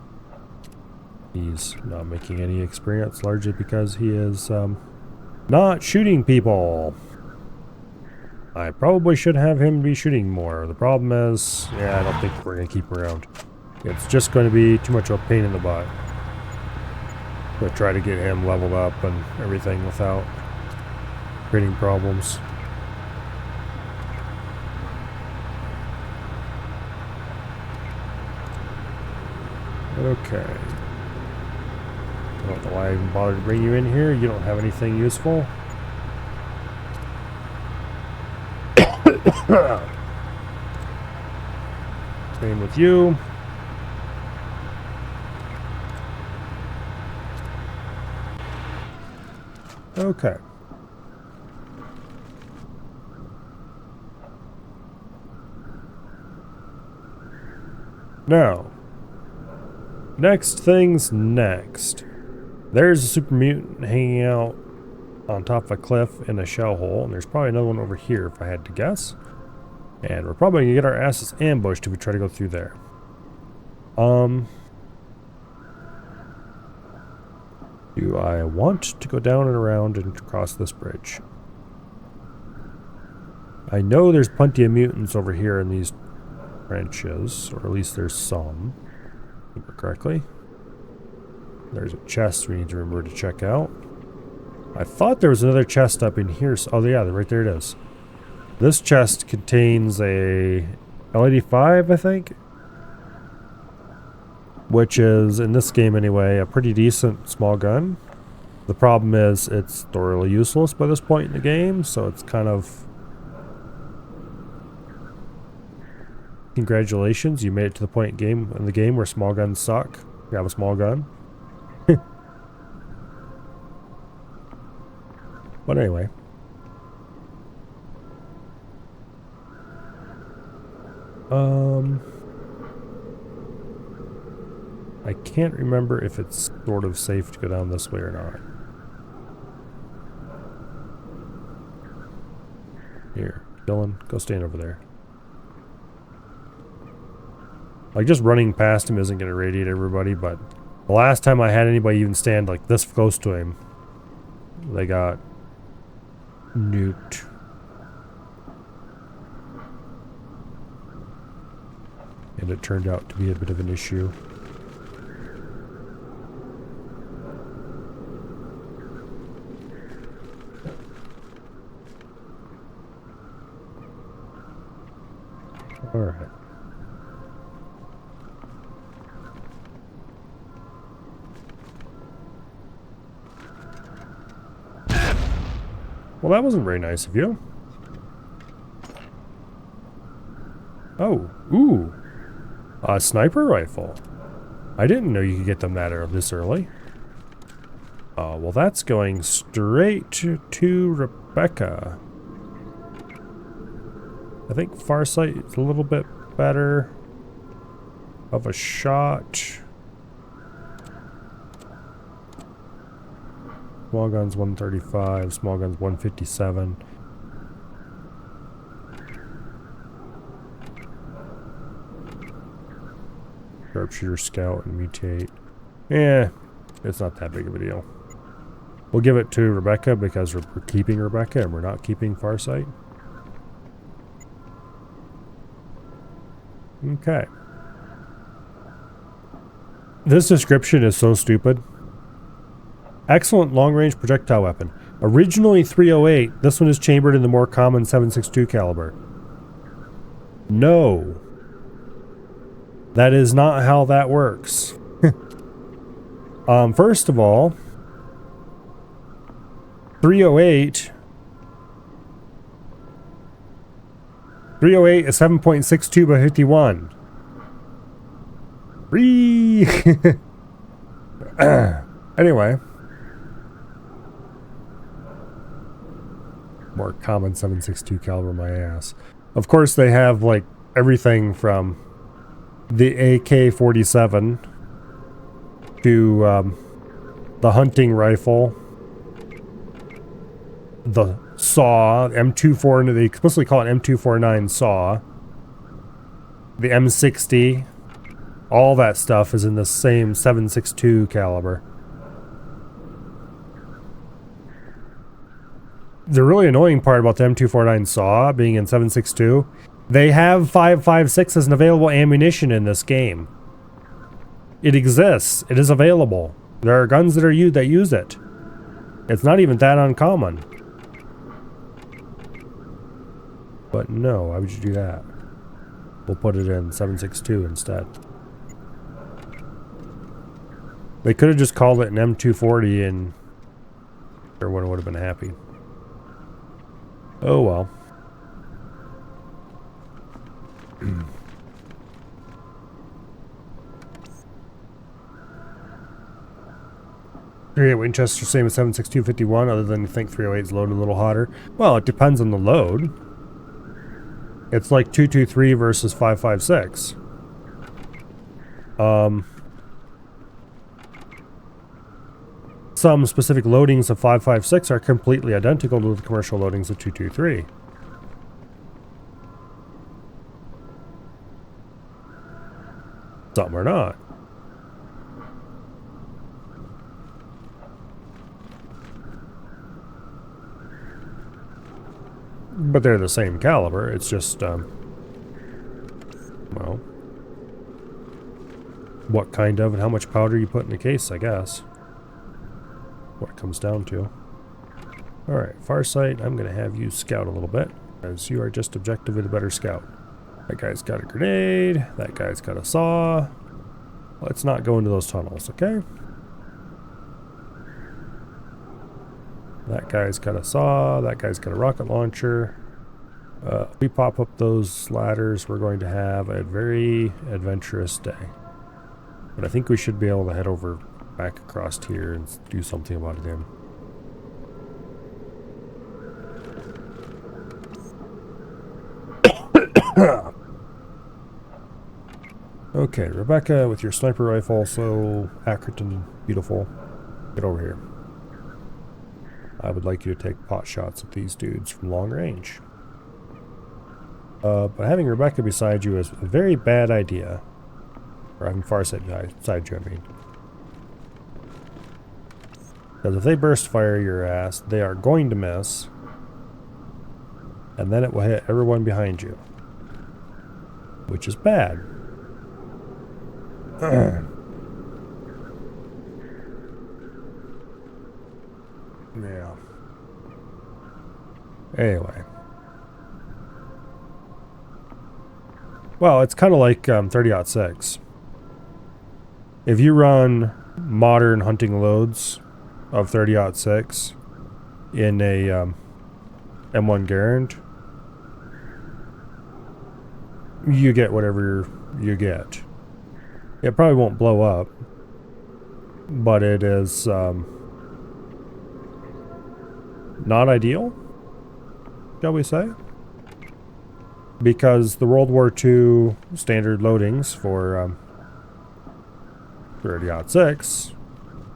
He's not making any experience, largely because he is, not shooting people. I probably should have him be shooting more. The problem is, yeah, I don't think we're going to keep him around. It's just going to be too much of a pain in the butt. But try to get him leveled up and everything without creating problems. Okay. don't know why I even bothered to bring you in here. You don't have anything useful. Same with you. Okay. Now, next thing's next. There's a super mutant hanging out on top of a cliff in a shell hole, and there's probably another one over here if I had to guess. And we're probably gonna get our asses ambushed if we try to go through there. Do I want to go down and around and cross this bridge? I know there's plenty of mutants over here in these trenches, or at least there's some, if I remember correctly. There's a chest we need to remember to check out. I thought there was another chest up in here. Oh yeah, right there it is. This chest contains a L85, I think, which is, in this game anyway, a pretty decent small gun. The problem is it's thoroughly useless by this point in the game, so it's kind of... Congratulations, you made it to the point in the game where small guns suck. You have a small gun. But anyway. I can't remember if it's sort of safe to go down this way or not. Here, Dylan, go stand over there. Like, just running past him isn't going to radiate everybody, but the last time I had anybody even stand like this close to him, they got nuked. And it turned out to be a bit of an issue. All right. Well, that wasn't very nice of you. Oh, ooh. A sniper rifle. I didn't know you could get them this early. Well, that's going straight to Rebecca. I think Farsight is a little bit better of a shot. Small guns 135, small guns 157. Sharpshooter, scout, and mutate. Yeah, it's not that big of a deal. We'll give it to Rebecca because we're keeping Rebecca and we're not keeping Farsight. Okay. This description is so stupid. Excellent long-range projectile weapon. Originally 308, this one is chambered in the more common 7.62 caliber. No. That is not how that works. First of all, 308 is 7.62 by 51. Anyway. More common 7.62 caliber, my ass. Of course, they have like everything from the AK-47 to the hunting rifle, the saw, M24, they explicitly call it M249 saw, the M60, all that stuff is in the same 7.62 caliber. The really annoying part about the M249 saw being in 7.62, they have 5.56 as an available ammunition in this game. It exists. It is available. There are guns that use it. It's not even that uncommon. But no, why would you do that? We'll put it in 7.62 instead. They could have just called it an M240 and everyone would have been happy. Oh well. 308 Winchester, same as 7.6251, other than you think 308 is loaded a little hotter. Well, it depends on the load. It's like 223 versus 556. Some specific loadings of 556 are completely identical to the commercial loadings of 223. Some are not. But they're the same caliber. It's just, well, what kind of and how much powder you put in the case, I guess. What it comes down to. Alright, Farsight, I'm going to have you scout a little bit, as you are just objectively the better scout. That guy's got a grenade. That guy's got a saw. Let's not go into those tunnels, okay? That guy's got a saw. That guy's got a rocket launcher. We pop up those ladders, we're going to have a very adventurous day. But I think we should be able to head over back across here and do something about it then. Okay, Rebecca, with your sniper rifle, so accurate and beautiful. Get over here. I would like you to take pot shots at these dudes from long range. But having Rebecca beside you is a very bad idea. Or having Farsight beside you, I mean. Because if they burst fire your ass, they are going to miss. And then it will hit everyone behind you. Which is bad. Yeah. Anyway. Well, it's kind of like 30-06. If you run modern hunting loads of 30-06 in a M1 Garand, you get whatever you get. It probably won't blow up, but it is not ideal, shall we say? Because the World War II standard loadings for 30-06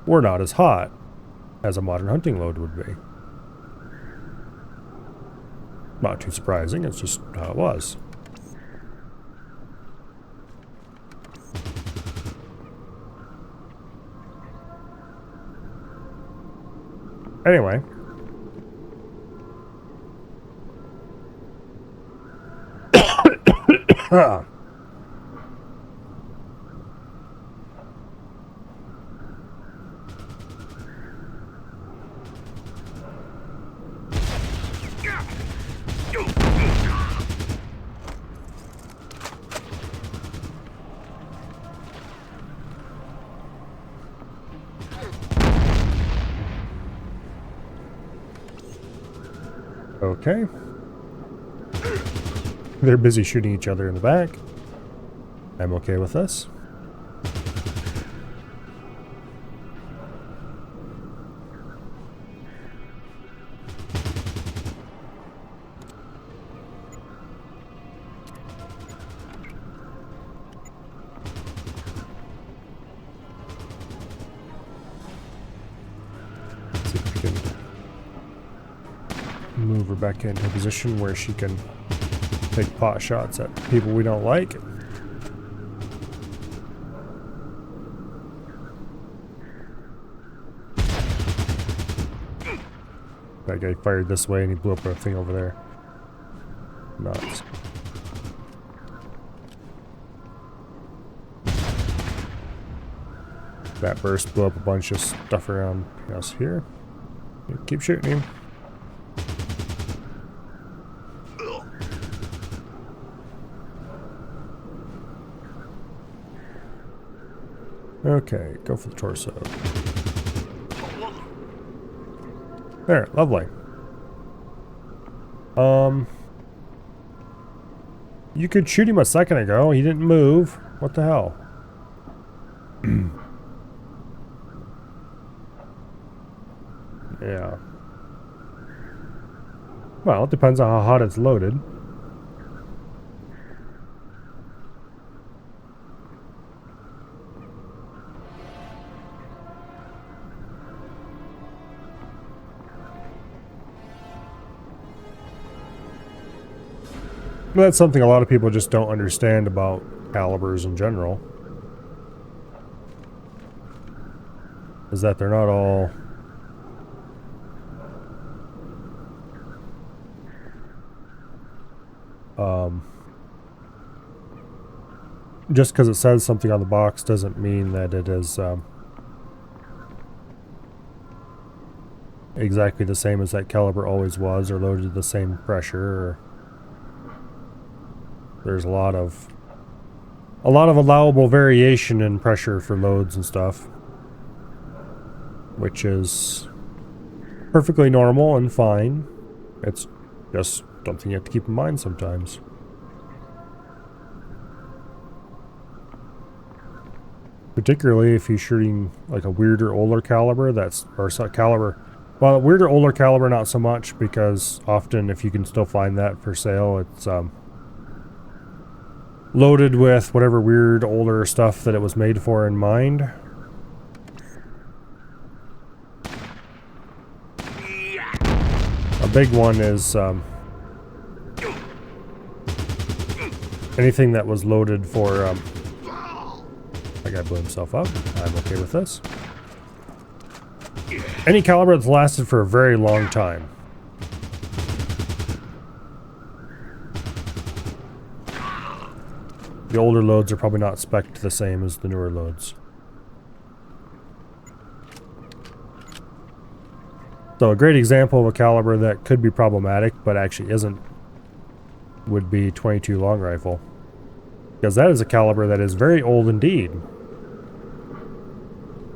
were not as hot as a modern hunting load would be. Not too surprising, it's just how it was. Anyway. Okay. They're busy shooting each other in the back. I'm okay with this. Let's see if we can move her back into a position where she can take pot shots at people we don't like. That guy fired this way and he blew up a thing over there. Nuts. That burst blew up a bunch of stuff around us here. Keep shooting him. Okay, go for the torso. There, lovely. You could shoot him a second ago. He didn't move. What the hell? Yeah. Well, it depends on how hot it's loaded. That's something a lot of people just don't understand about calibers in general. Is that they're not all... just because it says something on the box doesn't mean that it is exactly the same as that caliber always was, or loaded at the same pressure, or... There's a lot of allowable variation in pressure for loads and stuff, which is perfectly normal and fine. It's just something you have to keep in mind sometimes. Particularly if you're shooting like a weirder, older caliber, well, weirder, older caliber, not so much, because often if you can still find that for sale, it's loaded with whatever weird, older stuff that it was made for in mind. A big one is anything that was loaded for... that guy blew himself up. I'm okay with this. Any caliber that's lasted for a very long time. The older loads are probably not spec'd the same as the newer loads. So a great example of a caliber that could be problematic, but actually isn't, would be 22 long rifle. Because that is a caliber that is very old indeed.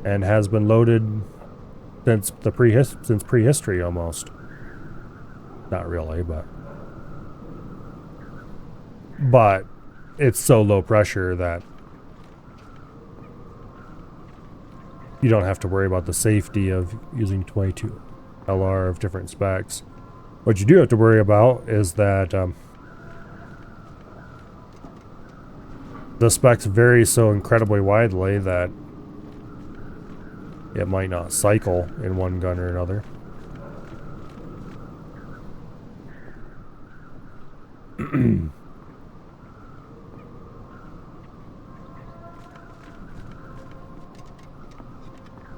And has been loaded since prehistory almost. Not really, but it's so low pressure that you don't have to worry about the safety of using 22 LR of different specs. What you do have to worry about is that the specs vary so incredibly widely that it might not cycle in one gun or another.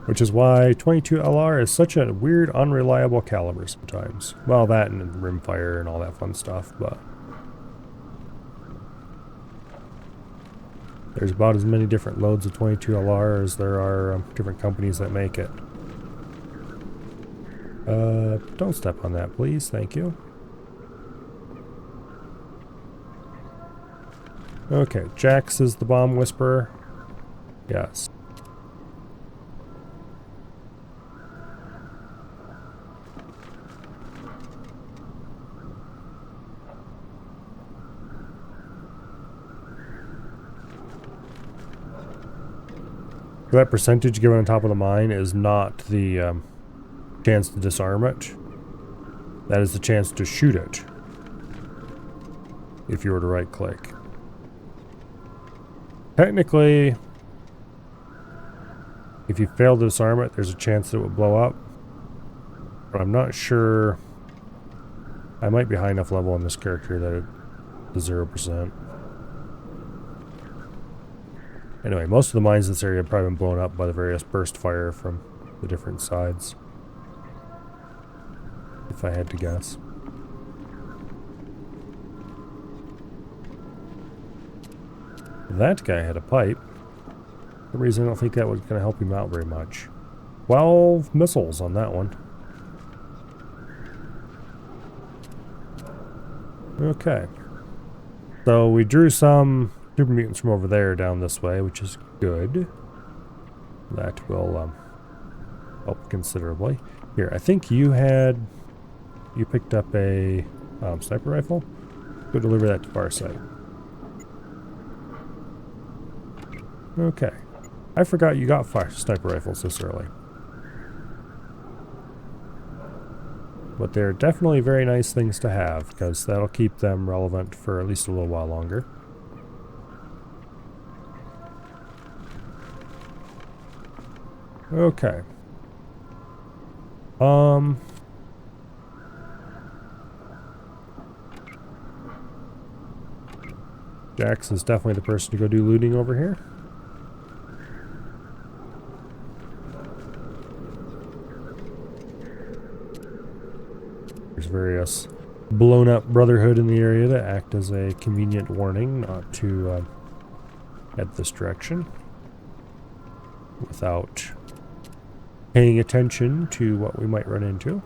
Which is why 22 LR is such a weird, unreliable caliber sometimes. Well, that and rimfire and all that fun stuff, but... there's about as many different loads of 22 LR as there are different companies that make it. Don't step on that, please. Thank you. Okay, Jax is the bomb whisperer. Yes. That percentage given on top of the mine is not the chance to disarm it. That is the chance to shoot it. If you were to right click. Technically, if you fail to disarm it, there's a chance that it would blow up. But I'm not sure. I might be high enough level on this character that it's 0%. Anyway, most of the mines in this area have probably been blown up by the various burst fire from the different sides. If I had to guess. That guy had a pipe. For some reason I don't think that was going to help him out very much. 12 missiles on that one. Okay. So we drew some super mutants from over there down this way, which is good. That will help considerably. Here, I think you picked up a sniper rifle. Go deliver that to Farsight. Okay. I forgot you got sniper rifles this early. But they're definitely very nice things to have, because that'll keep them relevant for at least a little while longer. Okay. Jax is definitely the person to go do looting over here. There's various blown up Brotherhood in the area to act as a convenient warning not to head this direction without paying attention to what we might run into.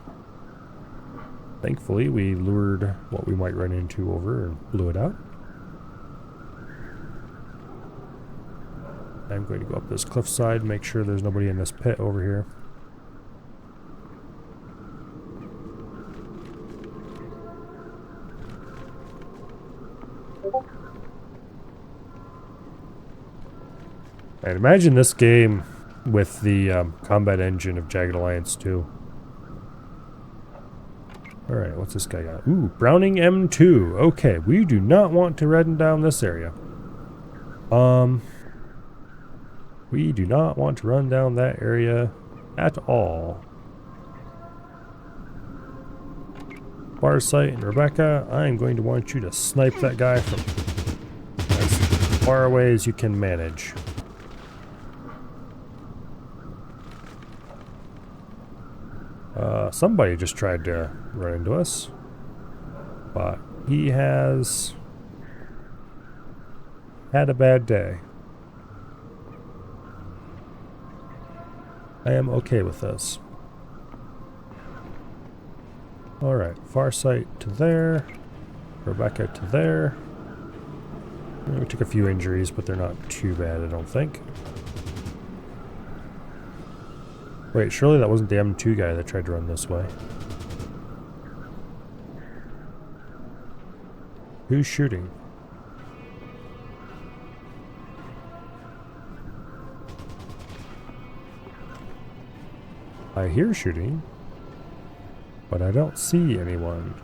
Thankfully, we lured what we might run into over and blew it out. I'm going to go up this cliffside, make sure there's nobody in this pit over here. And imagine this game with the combat engine of Jagged Alliance 2. Alright, what's this guy got? Ooh, Browning M2. Okay, we do not want to run down this area. We do not want to run down that area at all. Farsight and Rebecca, I'm going to want you to snipe that guy from as far away as you can manage. Somebody just tried to run into us, but he has had a bad day. I am okay with this. Alright, Farsight to there, Rebecca to there. We took a few injuries, but they're not too bad, I don't think. Wait, surely that wasn't the M2 guy that tried to run this way. Who's shooting? I hear shooting, but I don't see anyone.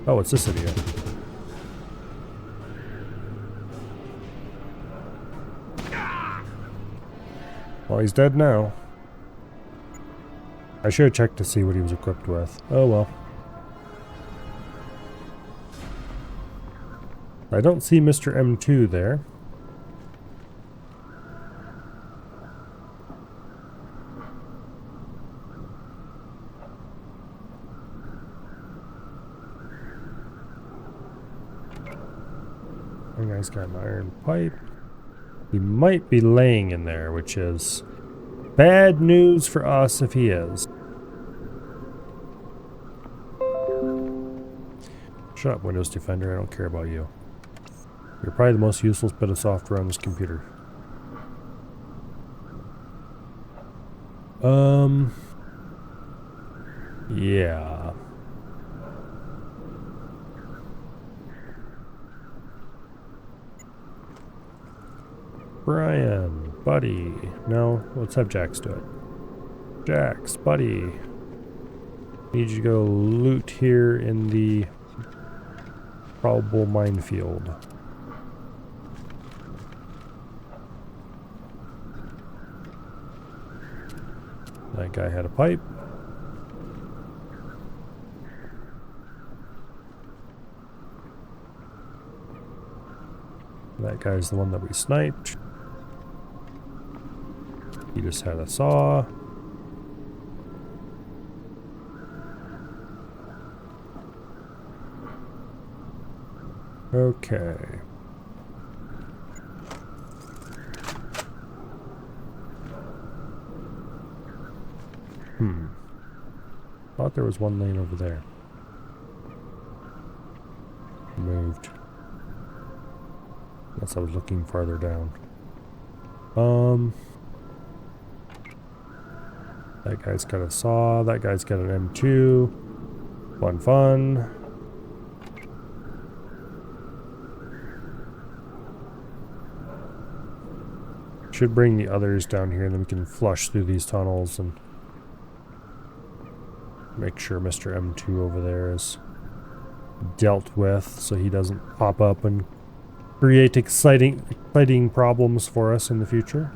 Oh, it's this idiot. Well, he's dead now. I should have checked to see what he was equipped with. Oh well. I don't see Mr. M2 there. That guy's got an iron pipe. He might be laying in there, which is bad news for us if he is. Shut up, Windows Defender. I don't care about you. You're probably the most useless bit of software on this computer. Yeah. Brian, buddy. No, let's have Jax do it. Jax, buddy. Need you to go loot here in the probable minefield. That guy had a pipe. That guy's the one that we sniped. He just had a saw. Okay. Thought there was one lane over there. Moved. Unless I was looking farther down. That guy's got a saw. That guy's got an M2. Fun. Should bring the others down here and then we can flush through these tunnels and make sure Mr. M2 over there is dealt with so he doesn't pop up and create exciting problems for us in the future.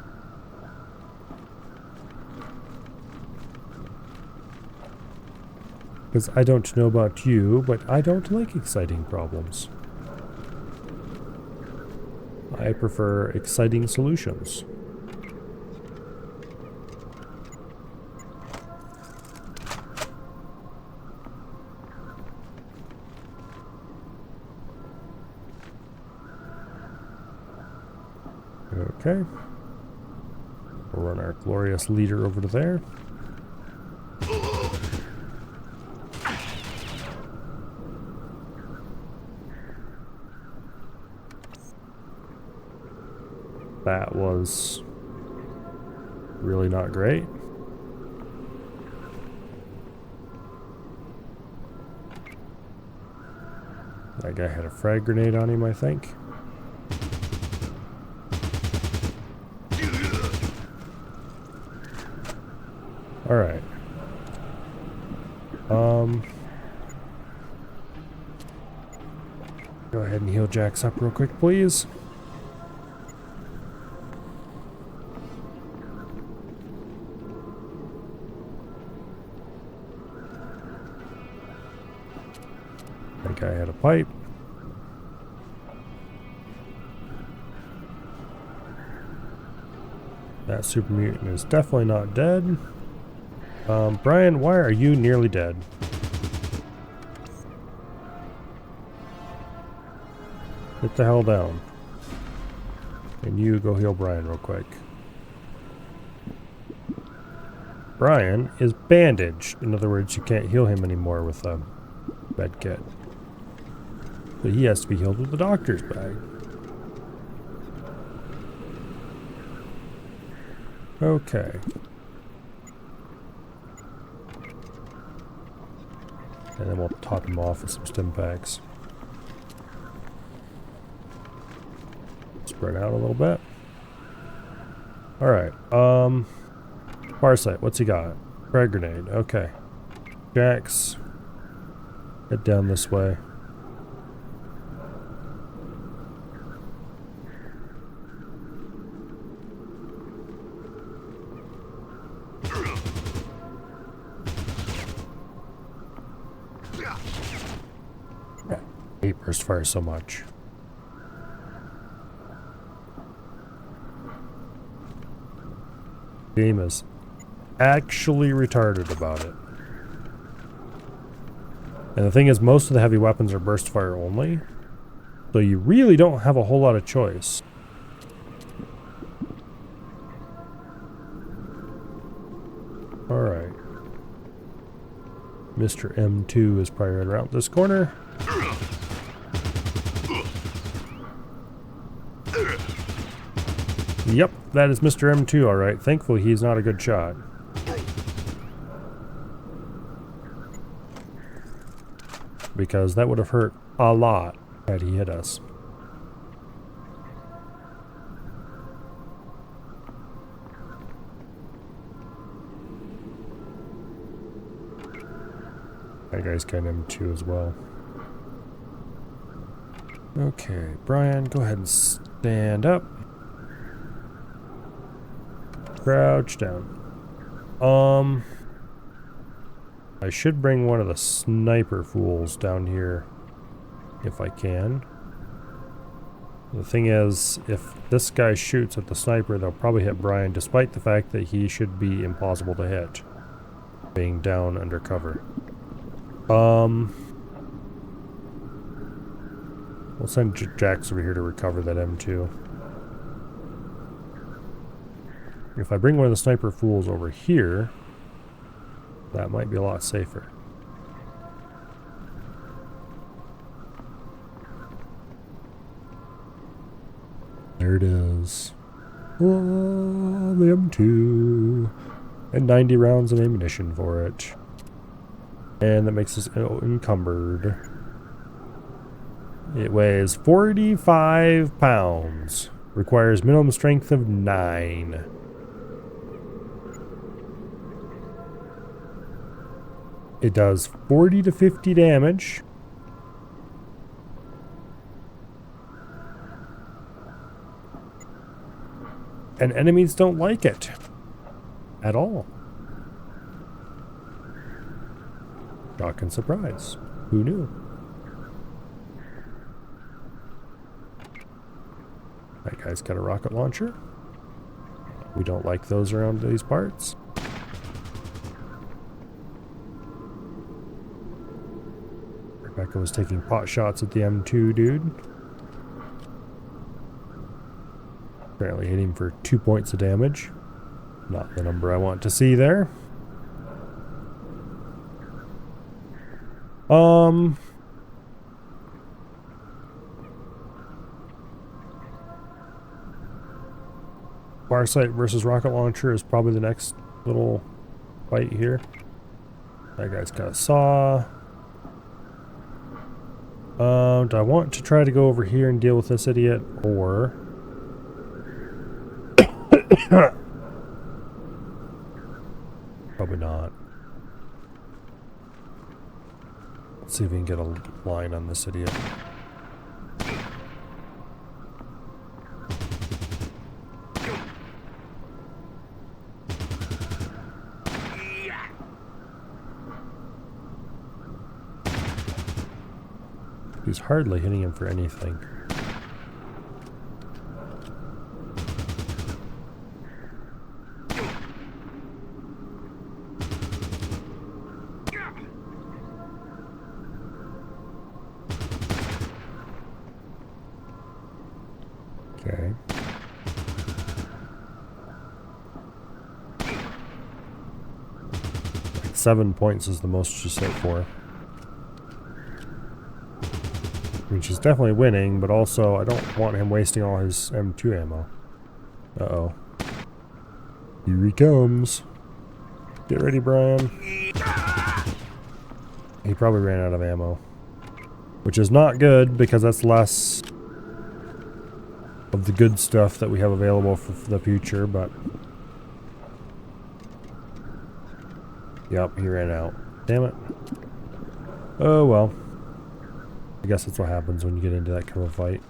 Because I don't know about you, but I don't like exciting problems. I prefer exciting solutions. Okay. We'll run our glorious leader over to there. That was really not great. That guy had a frag grenade on him, I think. Alright. Go ahead and heal Jax up real quick, please. That guy had a pipe. That super mutant is definitely not dead. Brian, why are you nearly dead? Get the hell down. And you go heal Brian real quick. Brian is bandaged. In other words, you can't heal him anymore with a med kit. So he has to be healed with the doctor's bag. Okay. And then we'll top him off with some stim packs. Spread out a little bit. Alright, Farsight, what's he got? Frag grenade, okay. Jax. Head down this way. I hate burst fire so much. Game is actually retarded about it. And the thing is, most of the heavy weapons are burst fire only, so you really don't have a whole lot of choice. Alright. Mr. M2 is probably right around this corner. Yep, that is Mr. M2, alright. Thankfully, he's not a good shot. Because that would have hurt a lot had he hit us. That guy's got M2 as well. Okay, Brian, go ahead and stand up. Crouch down. I should bring one of the sniper fools down here if I can. The thing is, if this guy shoots at the sniper, they'll probably hit Brian, despite the fact that he should be impossible to hit, being down under cover. We'll send Jax over here to recover that M2. If I bring one of the sniper fools over here, that might be a lot safer. There it is. Oh, the M2. And 90 rounds of ammunition for it. And that makes us encumbered. It weighs 45 pounds. Requires minimum strength of 9. It does 40 to 50 damage. And enemies don't like it. At all. Shock and surprise. Who knew? That guy's got a rocket launcher. We don't like those around these parts. Rebecca was taking pot shots at the M2 dude. Apparently hitting for 2 points of damage. Not the number I want to see there. Farsight versus rocket launcher is probably the next little fight here. That guy's got a saw. Do I want to try to go over here and deal with this idiot, or probably not. Let's see if we can get a line on this idiot. He's hardly hitting him for anything. Okay. Like 7 points is the most she's hit for. I mean, she's definitely winning, but also I don't want him wasting all his M2 ammo. Uh-oh. Here he comes. Get ready, Brian. He probably ran out of ammo. Which is not good, because that's less of the good stuff that we have available for the future, but... Yep, he ran out. Damn it. Oh well. I guess that's what happens when you get into that kind of fight.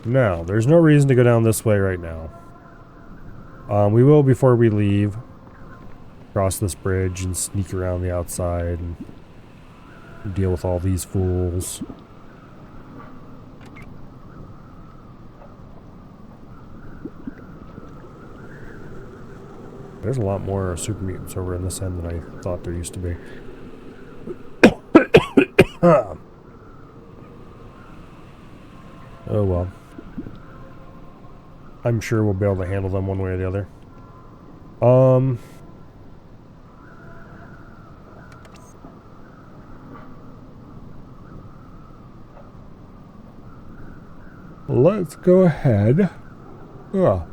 Now, there's no reason to go down this way right now. We will before we leave. Cross this bridge and sneak around the outside and deal with all these fools. There's a lot more super mutants over in this end than I thought there used to be. Oh well. I'm sure we'll be able to handle them one way or the other. Let's go ahead. You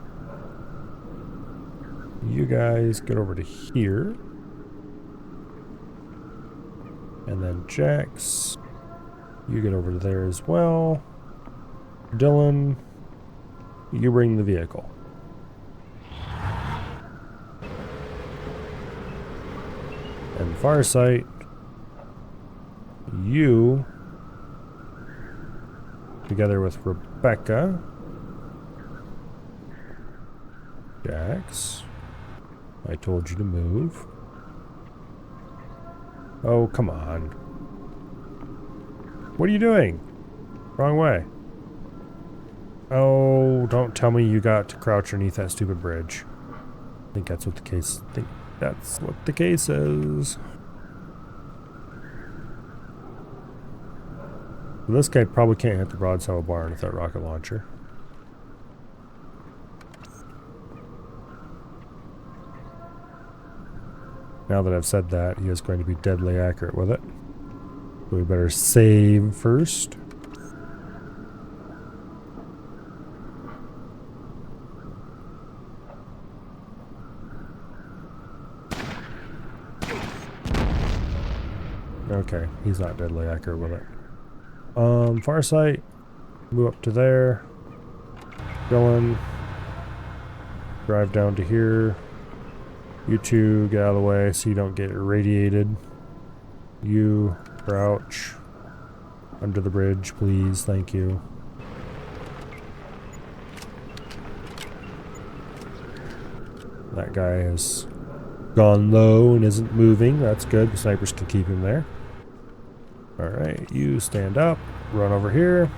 guys get over to here. And then Jax, you get over to there as well. Dylan, you bring the vehicle. And Farsight, you, together with Rebecca, Jax, I told you to move. Oh, come on. What are you doing? Wrong way. Oh, don't tell me you got to crouch underneath that stupid bridge. I think that's what the case... is. This guy probably can't hit the broadside of a barn with that rocket launcher. Now that I've said that, he is going to be deadly accurate with it. So we better save first. Okay, he's not deadly accurate with it. Far sight. Move up to there. Going. Drive down to here. You two, get out of the way so you don't get irradiated. You, crouch. Under the bridge, please. Thank you. That guy has gone low and isn't moving. That's good. The snipers can keep him there. Alright, you stand up. Run over here.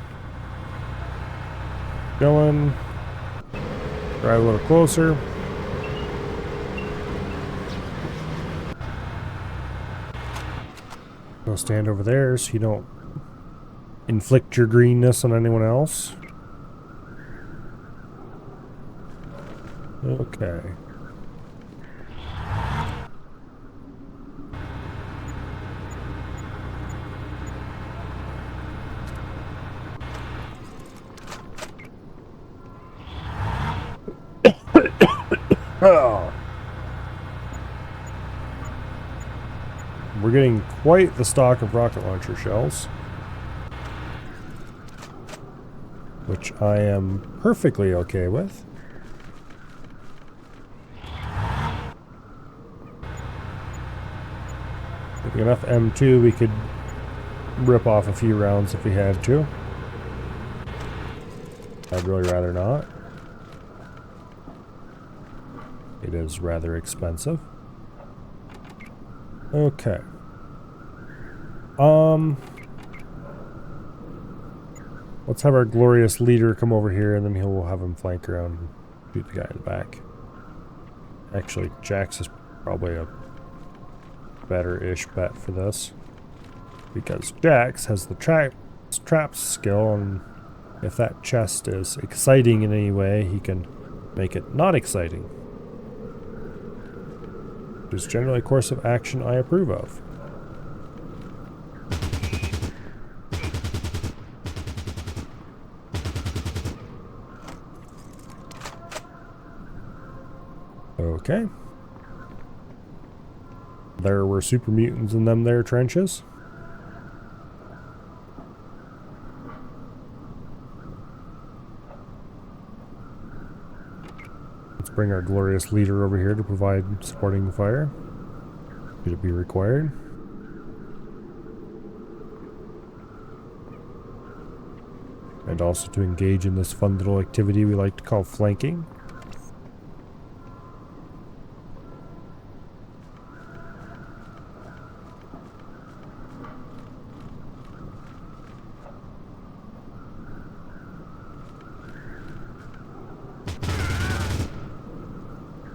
Going. Drive a little closer. Go stand over there so you don't inflict your greenness on anyone else. Okay. Oh. We're getting quite the stock of rocket launcher shells, which I am perfectly okay with. With enough M2, we could rip off a few rounds if we had to. I'd really rather not. It is rather expensive. Okay. Let's have our glorious leader come over here, and then we'll have him flank around and shoot the guy in the back. Actually, Jax is probably a better-ish bet for this, because Jax has the traps skill, and if that chest is exciting in any way, he can make it not exciting. Which is generally a course of action I approve of. Okay. There were super mutants in them there trenches. Let's bring our glorious leader over here to provide supporting fire. Should it be required? And also to engage in this fun little activity we like to call flanking.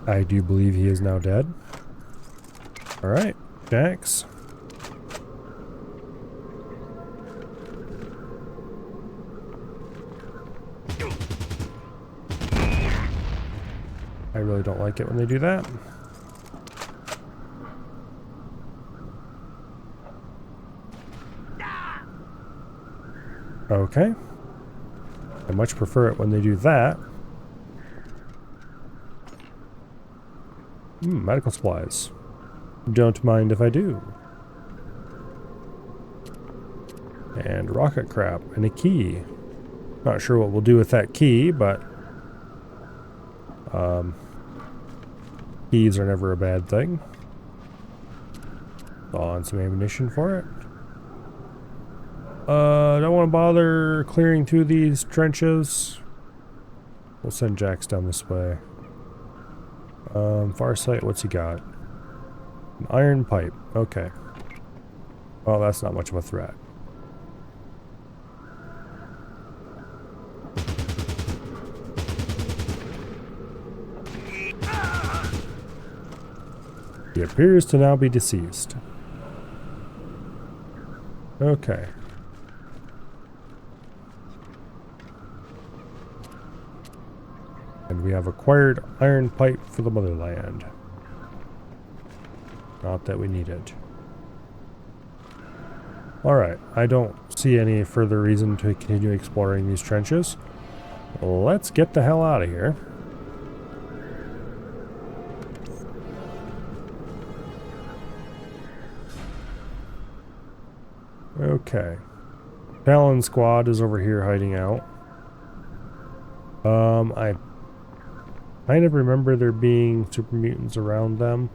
I do believe he is now dead. Alright, Jax. I really don't like it when they do that. Okay. I much prefer it when they do that. Medical supplies. Don't mind if I do. And rocket crap and a key. Not sure what we'll do with that key, but keys are never a bad thing. On some ammunition for it. Don't want to bother clearing through these trenches. We'll send Jax down this way. Far sight, what's he got? An iron pipe. Okay. Well, that's not much of a threat. He appears to now be deceased. Okay. And we have acquired iron pipe for the motherland. Not that we need it. Alright, I don't see any further reason to continue exploring these trenches. Let's get the hell out of here. Okay. Talon squad is over here hiding out. I kind of remember there being super mutants around them.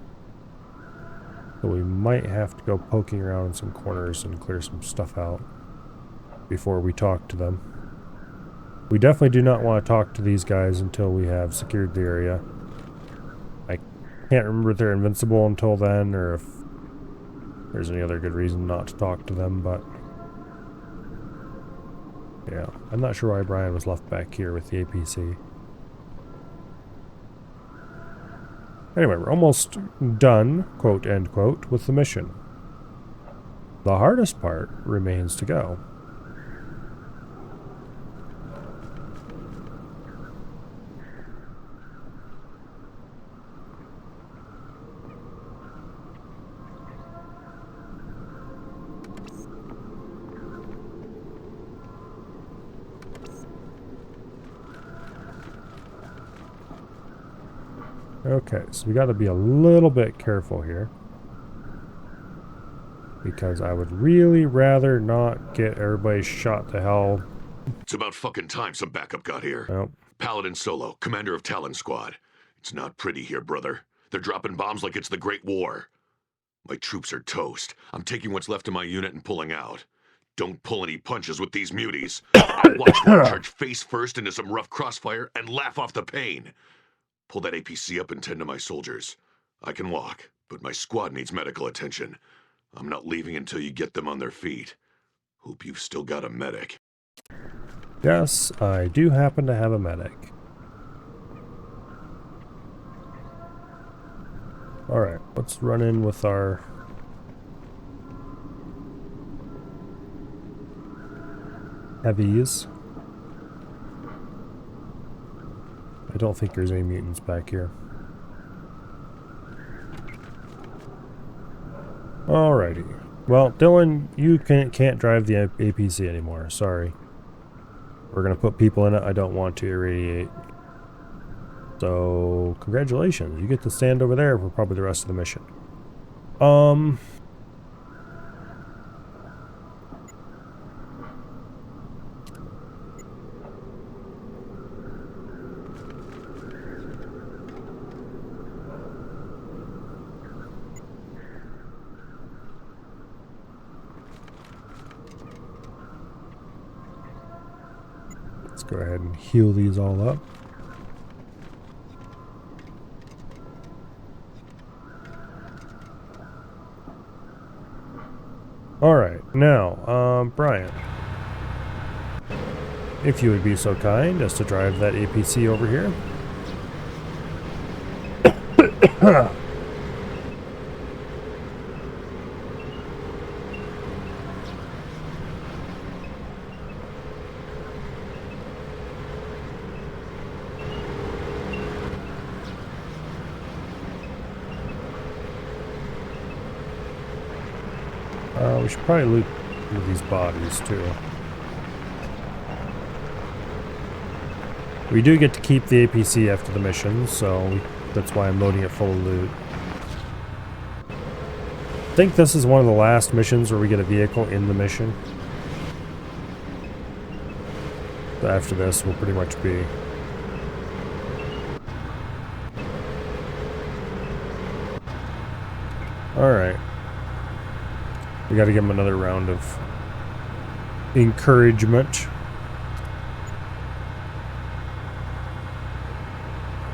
So we might have to go poking around in some corners and clear some stuff out before we talk to them. We definitely do not want to talk to these guys until we have secured the area. I can't remember if they're invincible until then, or if there's any other good reason not to talk to them, but yeah, I'm not sure why Brian was left back here with the APC. Anyway, we're almost done, quote, end quote, with the mission. The hardest part remains to go. Okay, so we got to be a little bit careful here. Because I would really rather not get everybody shot to hell. It's about fucking time some backup got here. Nope. Paladin Solo, commander of Talon Squad. It's not pretty here, brother. They're dropping bombs like it's the Great War. My troops are toast. I'm taking what's left of my unit and pulling out. Don't pull any punches with these muties. I watched one charge face first into some rough crossfire and laugh off the pain. Pull that APC up and tend to my soldiers. I can walk, but my squad needs medical attention. I'm not leaving until you get them on their feet. Hope you've still got a medic. Yes, I do happen to have a medic. Alright, let's run in with our heavies. I don't think there's any mutants back here. Alrighty. Well, Dylan, you can't drive the APC anymore. Sorry. We're going to put people in it. I don't want to irradiate. So, congratulations. You get to stand over there for probably the rest of the mission. Let's go ahead and heal these all up. Alright, now, Brian. If you would be so kind as to drive that APC over here. We should probably loot these bodies too. We do get to keep the APC after the mission, so that's why I'm loading it full of loot. I think this is one of the last missions where we get a vehicle in the mission. So after this, we'll pretty much be... Alright. We gotta give him another round of encouragement.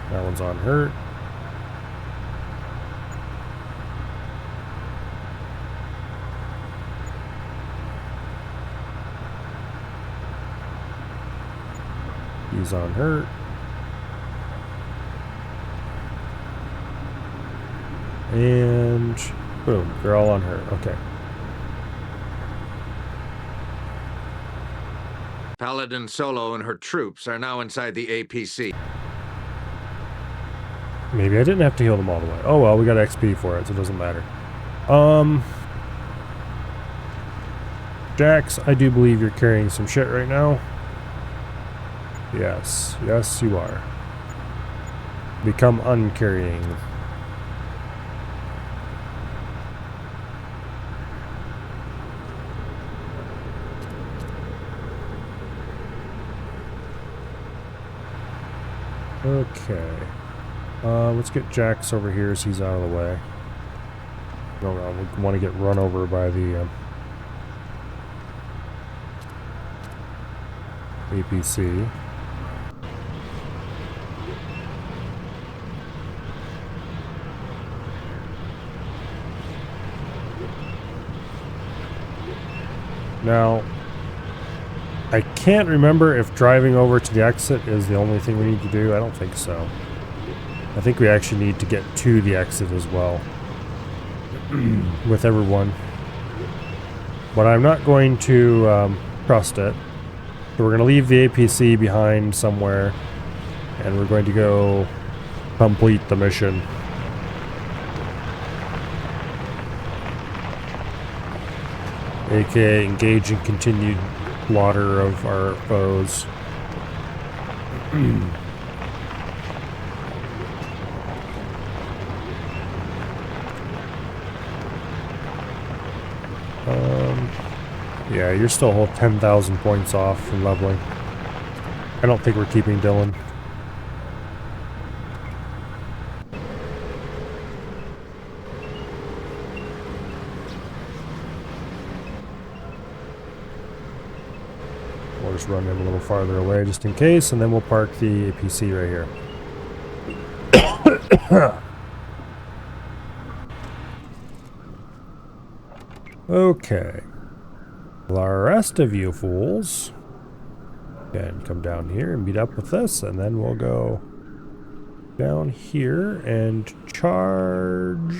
That one's on hurt. He's on hurt. And boom, they're all on hurt. Okay. Paladin Solo and her troops are now inside the APC. Maybe I didn't have to heal them all the way. Oh well, we got XP for it, so it doesn't matter. Jax, I do believe you're carrying some shit right now. Yes, yes you are. Become uncarrying. Okay. Let's get Jax over here so he's out of the way. No, we want to get run over by the APC. Now, I can't remember if driving over to the exit is the only thing we need to do. I don't think so. I think we actually need to get to the exit as well with everyone. But I'm not going to trust it. So we're going to leave the APC behind somewhere, and we're going to go complete the mission. AKA engage in continued slaughter of our foes. Yeah, you're still a whole 10,000 points off from leveling. I don't think we're keeping Dylan. We'll just run him a little farther away just in case, and then we'll park the APC right here. Okay. The rest of you fools can come down here and meet up with us, and then we'll go down here and charge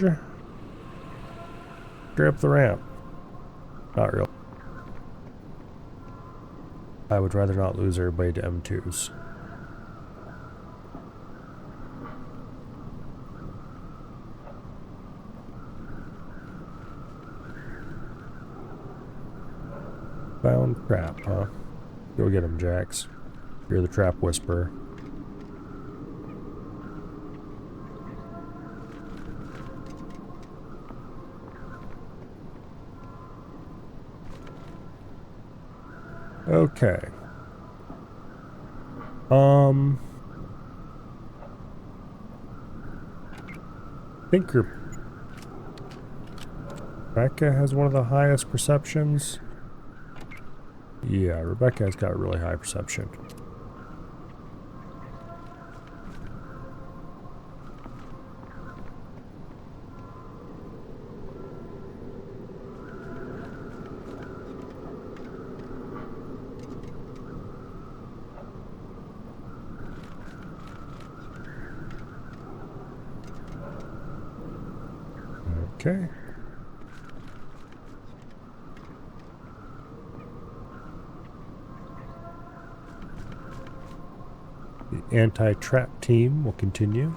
straight up the ramp. Not really. I would rather not lose everybody to M2s. Found trap, huh? Go get him, Jax. You're the trap whisperer. Okay. I think Rebecca has one of the highest perceptions. Yeah, Rebecca's got really high perception. Okay. The anti-trap team will continue.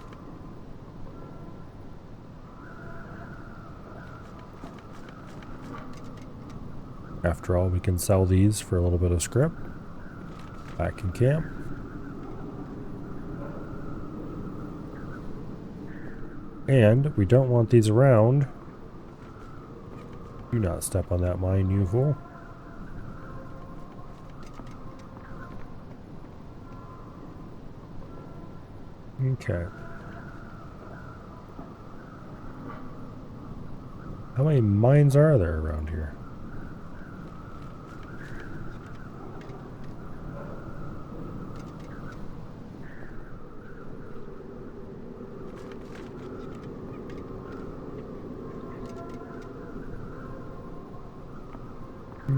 After all, we can sell these for a little bit of scrip. Back in camp. And we don't want these around. Do not step on that mine, you fool. Okay. How many mines are there around here?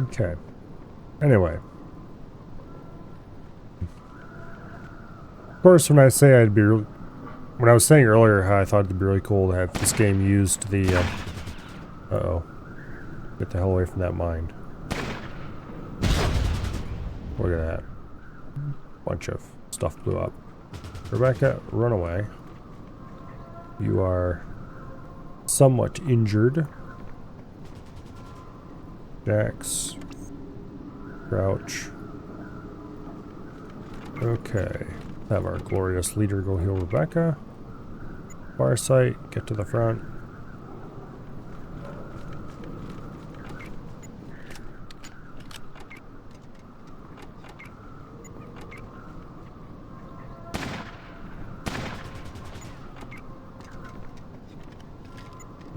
Okay. Anyway. Of course, when I say when I was saying earlier how I thought it'd be really cool to have this game used the, uh-oh. Get the hell away from that mine. Look at that. Bunch of stuff blew up. Rebecca, run away. You are somewhat injured. Jax. Crouch. Okay. Have our glorious leader go heal Rebecca. Farsight, get to the front.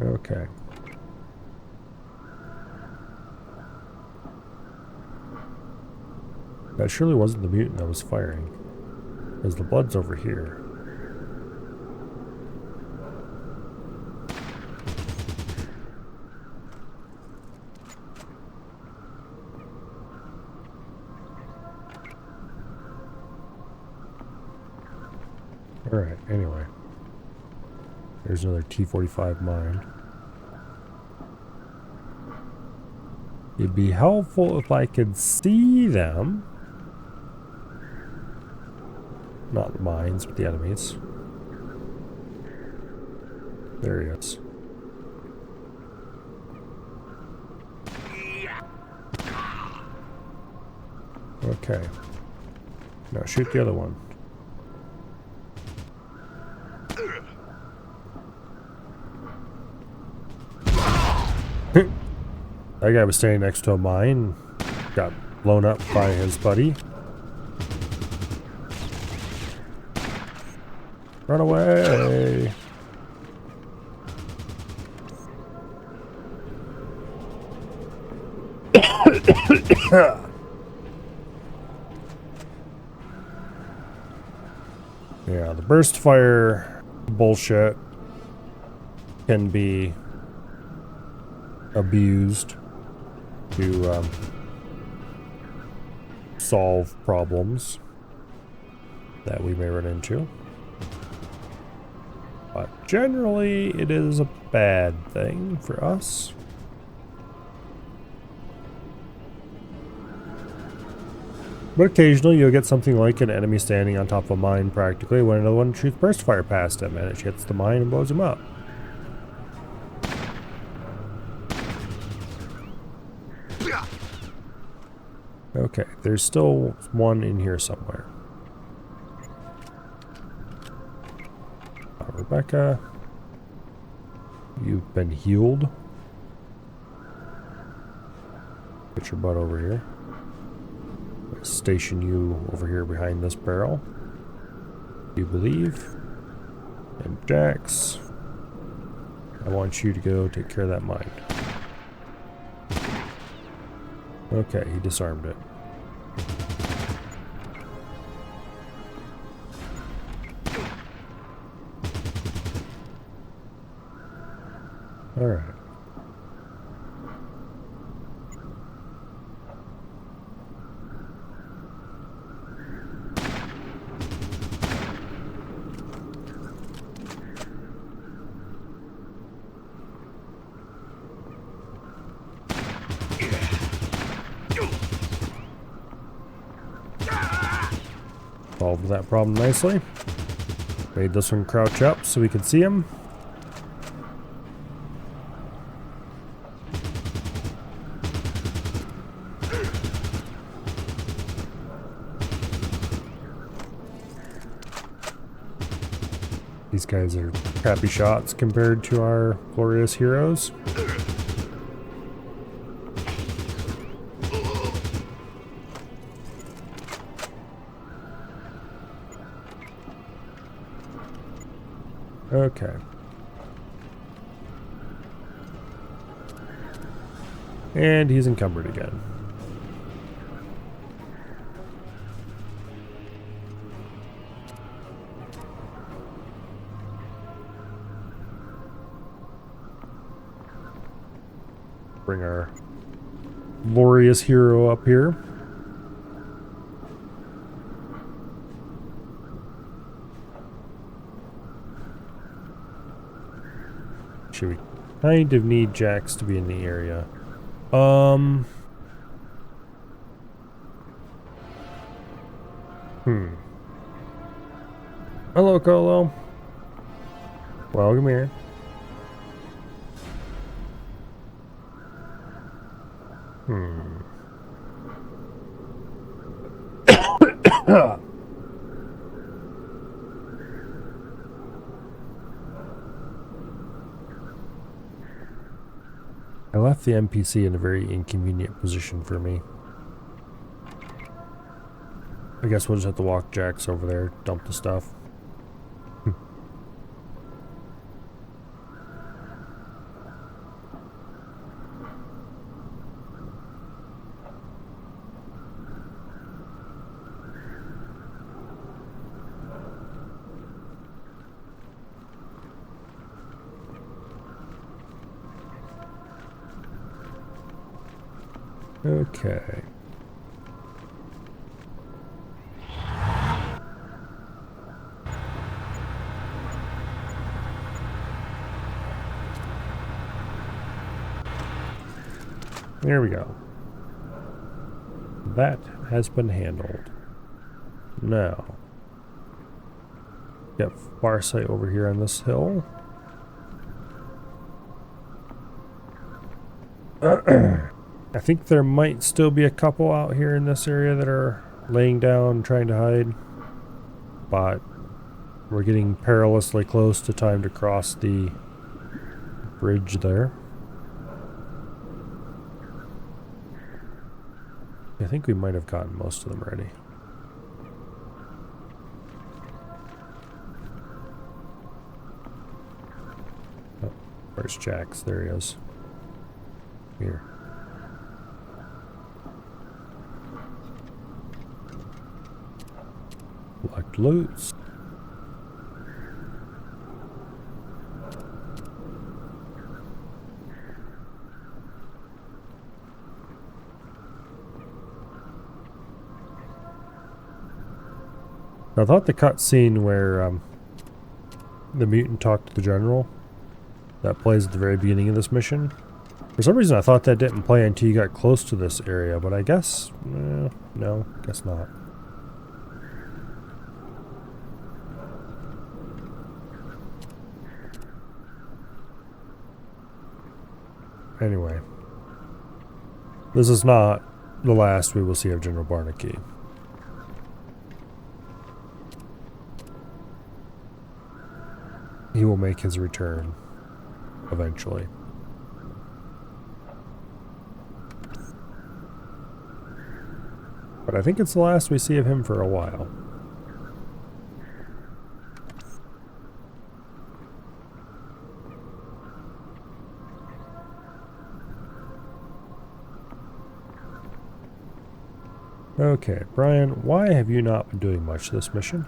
Okay. That surely wasn't the mutant that was firing, because the blood's over here. Alright, anyway. There's another T-45 mine. It'd be helpful if I could see them. Not the mines, but the enemies. There he is. Okay. Now shoot the other one. That guy was standing next to a mine. Got blown up by his buddy. Run away! Yeah, the burst fire bullshit can be abused to solve problems that we may run into. But generally, it is a bad thing for us. But occasionally you'll get something like an enemy standing on top of a mine practically when another one shoots burst fire past him and it hits the mine and blows him up. Okay, there's still one in here somewhere. Rebecca, you've been healed. Get your butt over here. Station you over here behind this barrel. You believe. And Jax, I want you to go take care of that mine. Okay, he disarmed it. Alright. Solved that problem nicely. Made this one crouch up so we could see him. These guys are crappy shots compared to our glorious heroes. Okay. And he's encumbered again. Bring our glorious hero up here. We kind of need Jax to be in the area. Hello, Colo. Welcome here. I left the NPC in a very inconvenient position for me. I guess we'll just have to walk Jax over there, dump the stuff. Okay. There we go. That has been handled. Now, get Farsight over here on this hill. I think there might still be a couple out here in this area that are laying down, trying to hide. But we're getting perilously close to time to cross the bridge there. I think we might have gotten most of them already. Oh, where's Jax? There he is. Here. Collect loots. I thought the cutscene where the mutant talked to the general, that plays at the very beginning of this mission. For some reason I thought that didn't play until you got close to this area, but I guess, no, guess not. Anyway, this is not the last we will see of General Barnaky. He will make his return eventually. But I think it's the last we see of him for a while. Okay, Brian, why have you not been doing much this mission?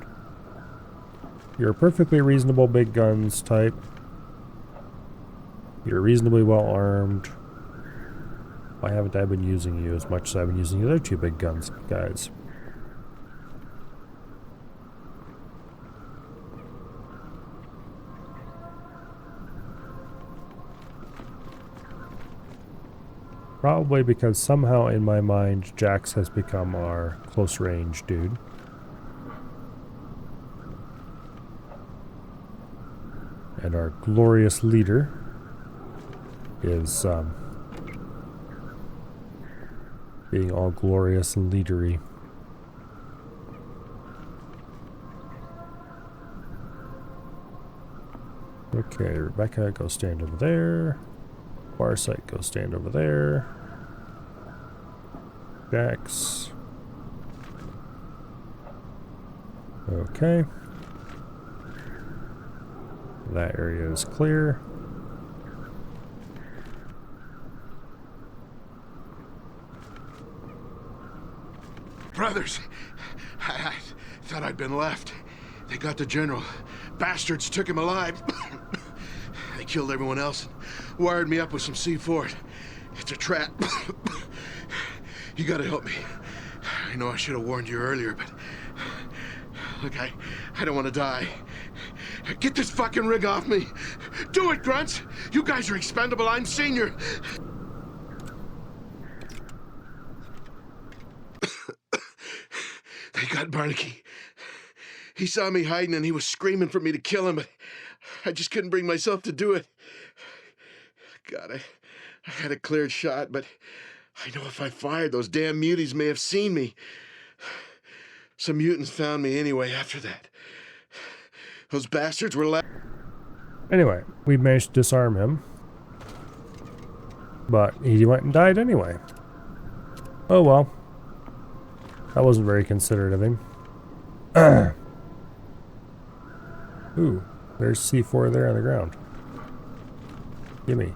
You're a perfectly reasonable big guns type. You're reasonably well armed. Why haven't I been using you as much as I've been using the other two big guns guys? Probably because somehow in my mind Jax has become our close range dude. And our glorious leader is being all glorious and leadery. Okay, Rebecca, go stand over there. Farsight, go stand over there. Jax. Okay. That area is clear. Brothers, I thought I'd been left. They got the general. Bastards took him alive. They killed everyone else and wired me up with some C4. It's a trap. You gotta help me. I know I should have warned you earlier, but look, I don't want to die. Get this fucking rig off me. Do it, grunts. You guys are expendable. I'm senior. They got Barnaky. He saw me hiding and he was screaming for me to kill him, but I just couldn't bring myself to do it. God, I had a cleared shot, but I know if I fired, those damn muties may have seen me. Some mutants found me anyway after that. Those bastards were Anyway, we managed to disarm him. But he went and died anyway. Oh well. That wasn't very considerate of him. Ooh, there's C4 there on the ground. Gimme.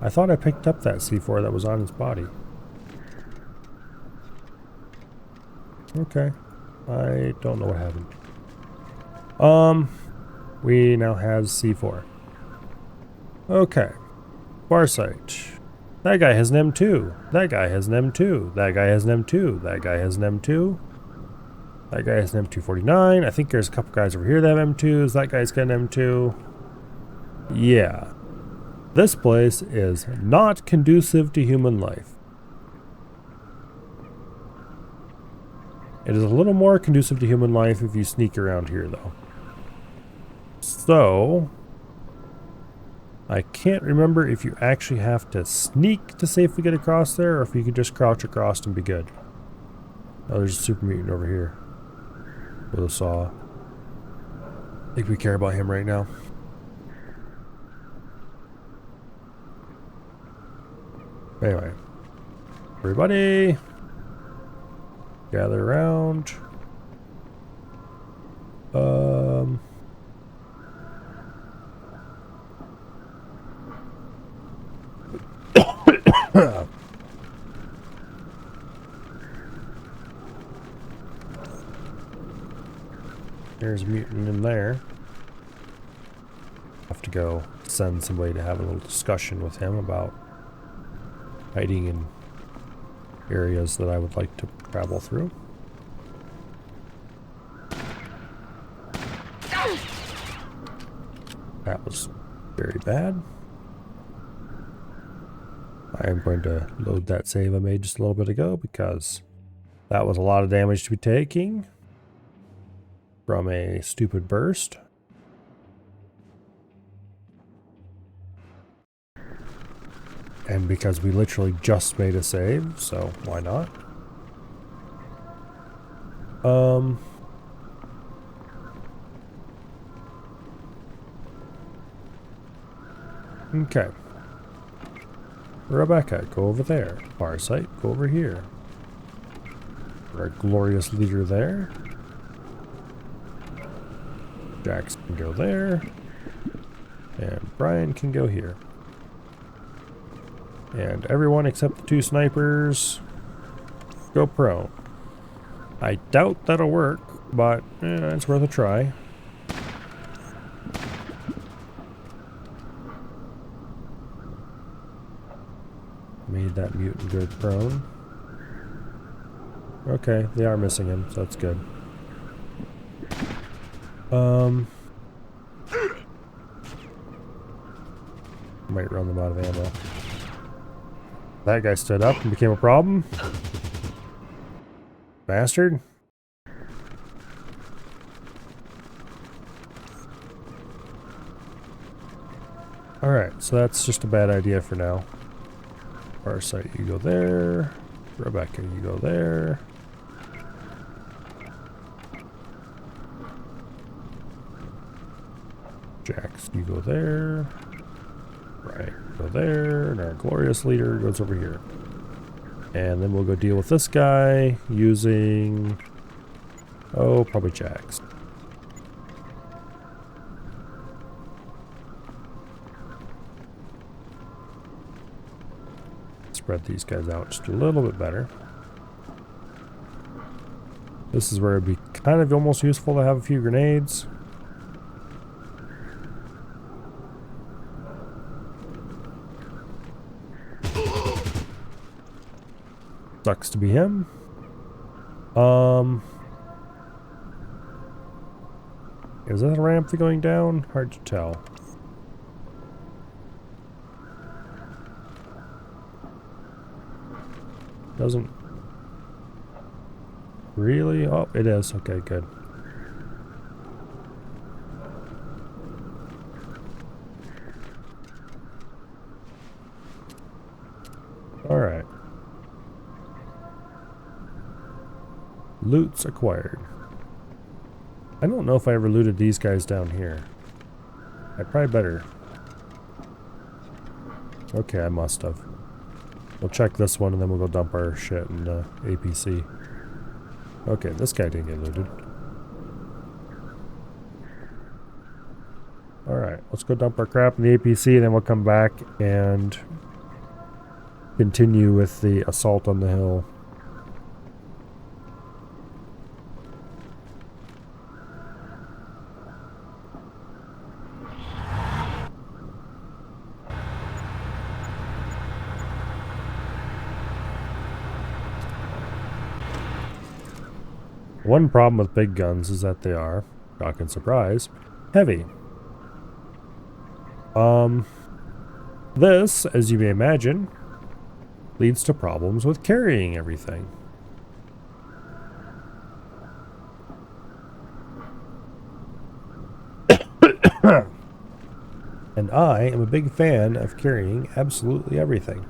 I thought I picked up that C4 that was on his body. Okay. I don't know what happened. We now have C4. Okay. Farsight. That guy has an M2. That guy has an M2. That guy has an M2. That guy has an M2. That guy has an M249. I think there's a couple guys over here that have M2s. That guy's got an M2. Yeah. This place is not conducive to human life. It is a little more conducive to human life if you sneak around here, though. So, I can't remember if you actually have to sneak to safely get across there, or if you can just crouch across and be good. Oh, there's a super mutant over here with a saw. I think we care about him right now. Anyway, everybody, gather around. There's a mutant in there. Have to go send somebody to have a little discussion with him about hiding in areas that I would like to travel through. That was very bad. I am going to load that save I made just a little bit ago because that was a lot of damage to be taking from a stupid burst. And because we literally just made a save, so why not? Okay. Rebecca, go over there. Farsight, go over here. Our glorious leader there. Jax can go there. And Brian can go here. And everyone except the two snipers go prone. I doubt that'll work, but it's worth a try. Made that mutant go prone. Okay, they are missing him, so that's good. Might run them out of ammo. That guy stood up and became a problem. Bastard. Alright, so that's just a bad idea for now. Farsight, you go there. Rebecca, you go there. Jax, you go there. Right, go there. And our glorious leader goes over here. And then we'll go deal with this guy using... oh, probably Jax. Spread these guys out just a little bit better. This is where it'd be kind of almost useful to have a few grenades. Sucks to be him. Is that a ramp going down? Hard to tell. Doesn't really. Oh, it is. Okay, good. All right. Loots acquired. I don't know if I ever looted these guys down here. I probably better. Okay, I must have. We'll check this one and then we'll go dump our shit in APC. Okay, this guy didn't get looted. Alright, let's go dump our crap in the APC and then we'll come back and continue with the assault on the hill. One problem with big guns is that they are, shock and surprise, heavy. This, as you may imagine, leads to problems with carrying everything. And I am a big fan of carrying absolutely everything.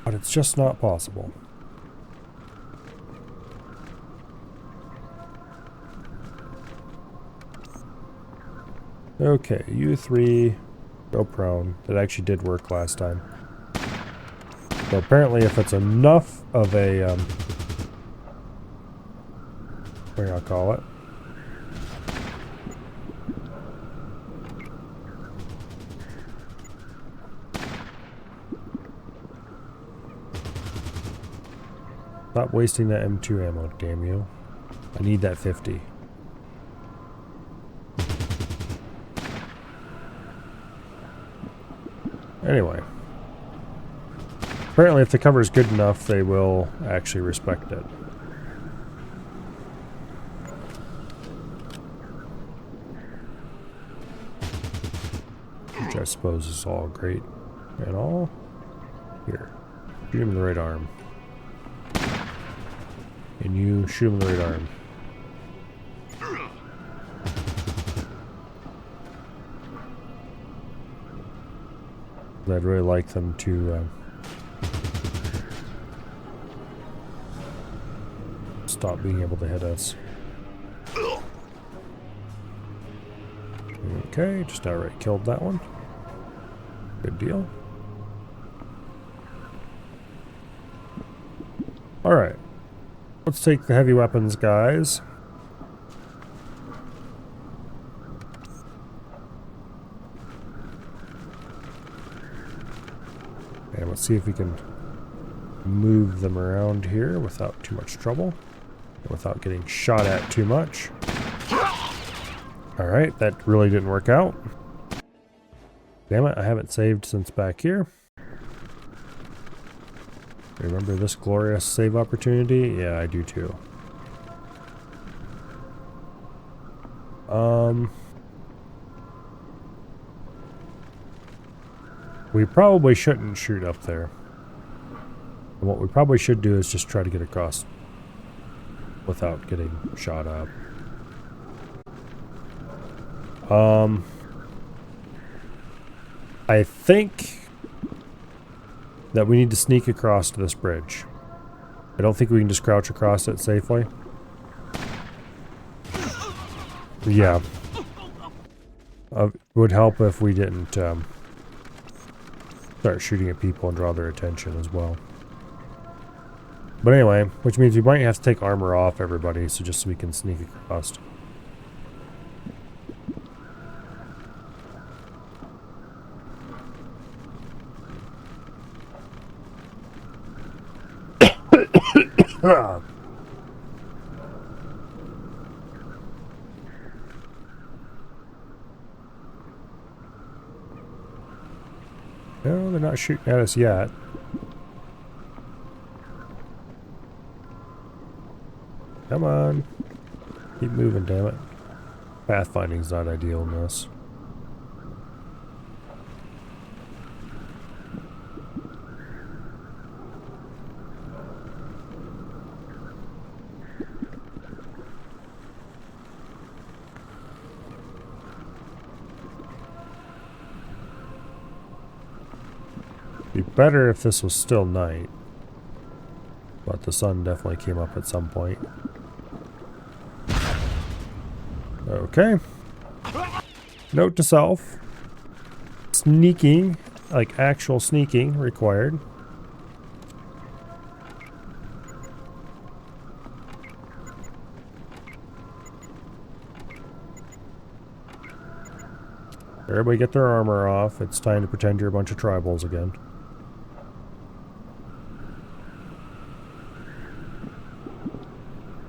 But it's just not possible. Okay, you three go prone. That actually did work last time. So apparently if it's enough of a, what do I call it? Stop wasting that M2 ammo, damn you. I need that 50. Anyway. Apparently if the cover is good enough, they will actually respect it. Which I suppose is all great and all. Here. Shoot him in the right arm. And you shoot him in the right arm. I'd really like them to stop being able to hit us. Okay, just outright killed that one. Good deal. Alright. Let's take the heavy weapons, guys. And let's see if we can move them around here without too much trouble. And without getting shot at too much. Alright, that really didn't work out. Damn it, I haven't saved since back here. Remember this glorious save opportunity? Yeah, I do too. We probably shouldn't shoot up there. And what we probably should do is just try to get across without getting shot up. I think that we need to sneak across to this bridge. I don't think we can just crouch across it safely. Yeah. It would help if we didn't start shooting at people and draw their attention as well. But anyway, which means we might have to take armor off everybody, so just so we can sneak across. No, they're not shooting at us yet. Come on. Keep moving, damn it. Pathfinding's not ideal in this. Be better if this was still night. But the sun definitely came up at some point. Okay. Note to self. Sneaking, like actual sneaking, required. Everybody get their armor off. It's time to pretend you're a bunch of tribals again.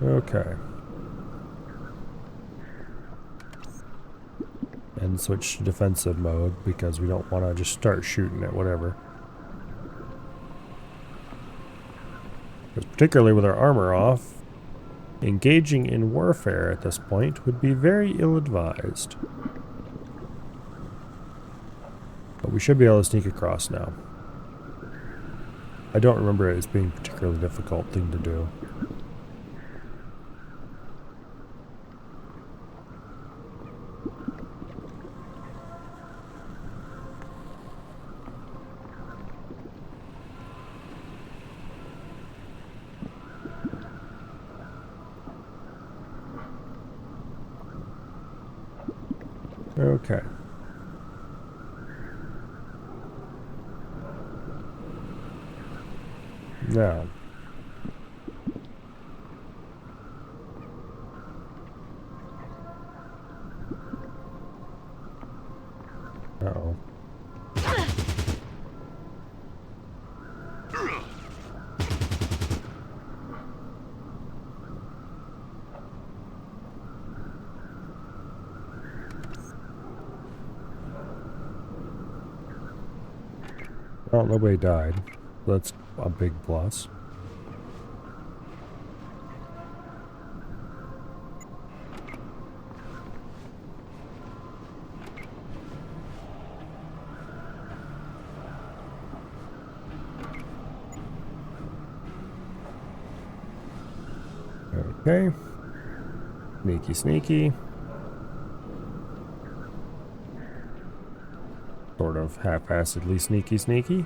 Okay. And switch to defensive mode because we don't want to just start shooting at whatever. Because particularly with our armor off, engaging in warfare at this point would be very ill-advised. But we should be able to sneak across now. I don't remember it as being a particularly difficult thing to do. Okay. Now. Uh-oh. Well, nobody died. That's a big plus. Okay. Sneaky, sneaky. Sort of half-assedly sneaky, sneaky.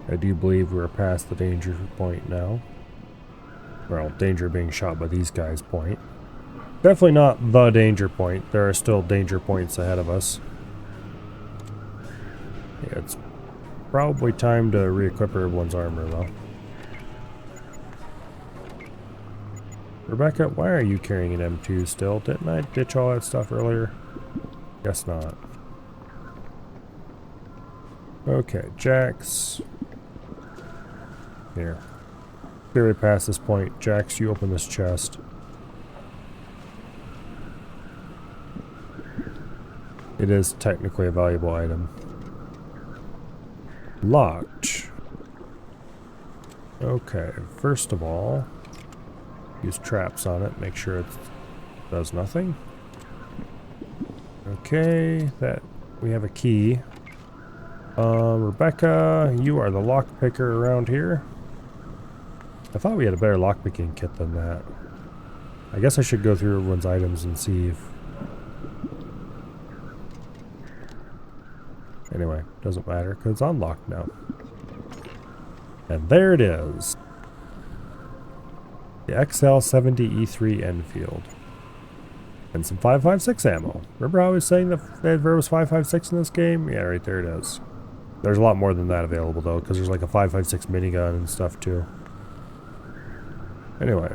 I do believe we're past the danger point now. Well, danger being shot by these guys point. Definitely not the danger point. There are still danger points ahead of us. Yeah, it's probably time to re-equip everyone's armor, though. Rebecca, why are you carrying an M2 still? Didn't I ditch all that stuff earlier? Guess not. Okay, Jax. Here. Clearly past this point. Jax, you open this chest. It is technically a valuable item. Locked. Okay, first of all, use traps on it, make sure it does nothing. Okay, that we have a key. Rebecca, you are the lock picker around here. I thought we had a better lockpicking kit than that. I guess I should go through everyone's items and see if... Anyway, doesn't matter because it's unlocked now. And there it is. The XL70E3 Enfield. And some 5.56 ammo. Remember how I was saying that there was 5.56 in this game? Yeah, right there it is. There's a lot more than that available though, because there's like a 5.56 minigun and stuff too. Anyway.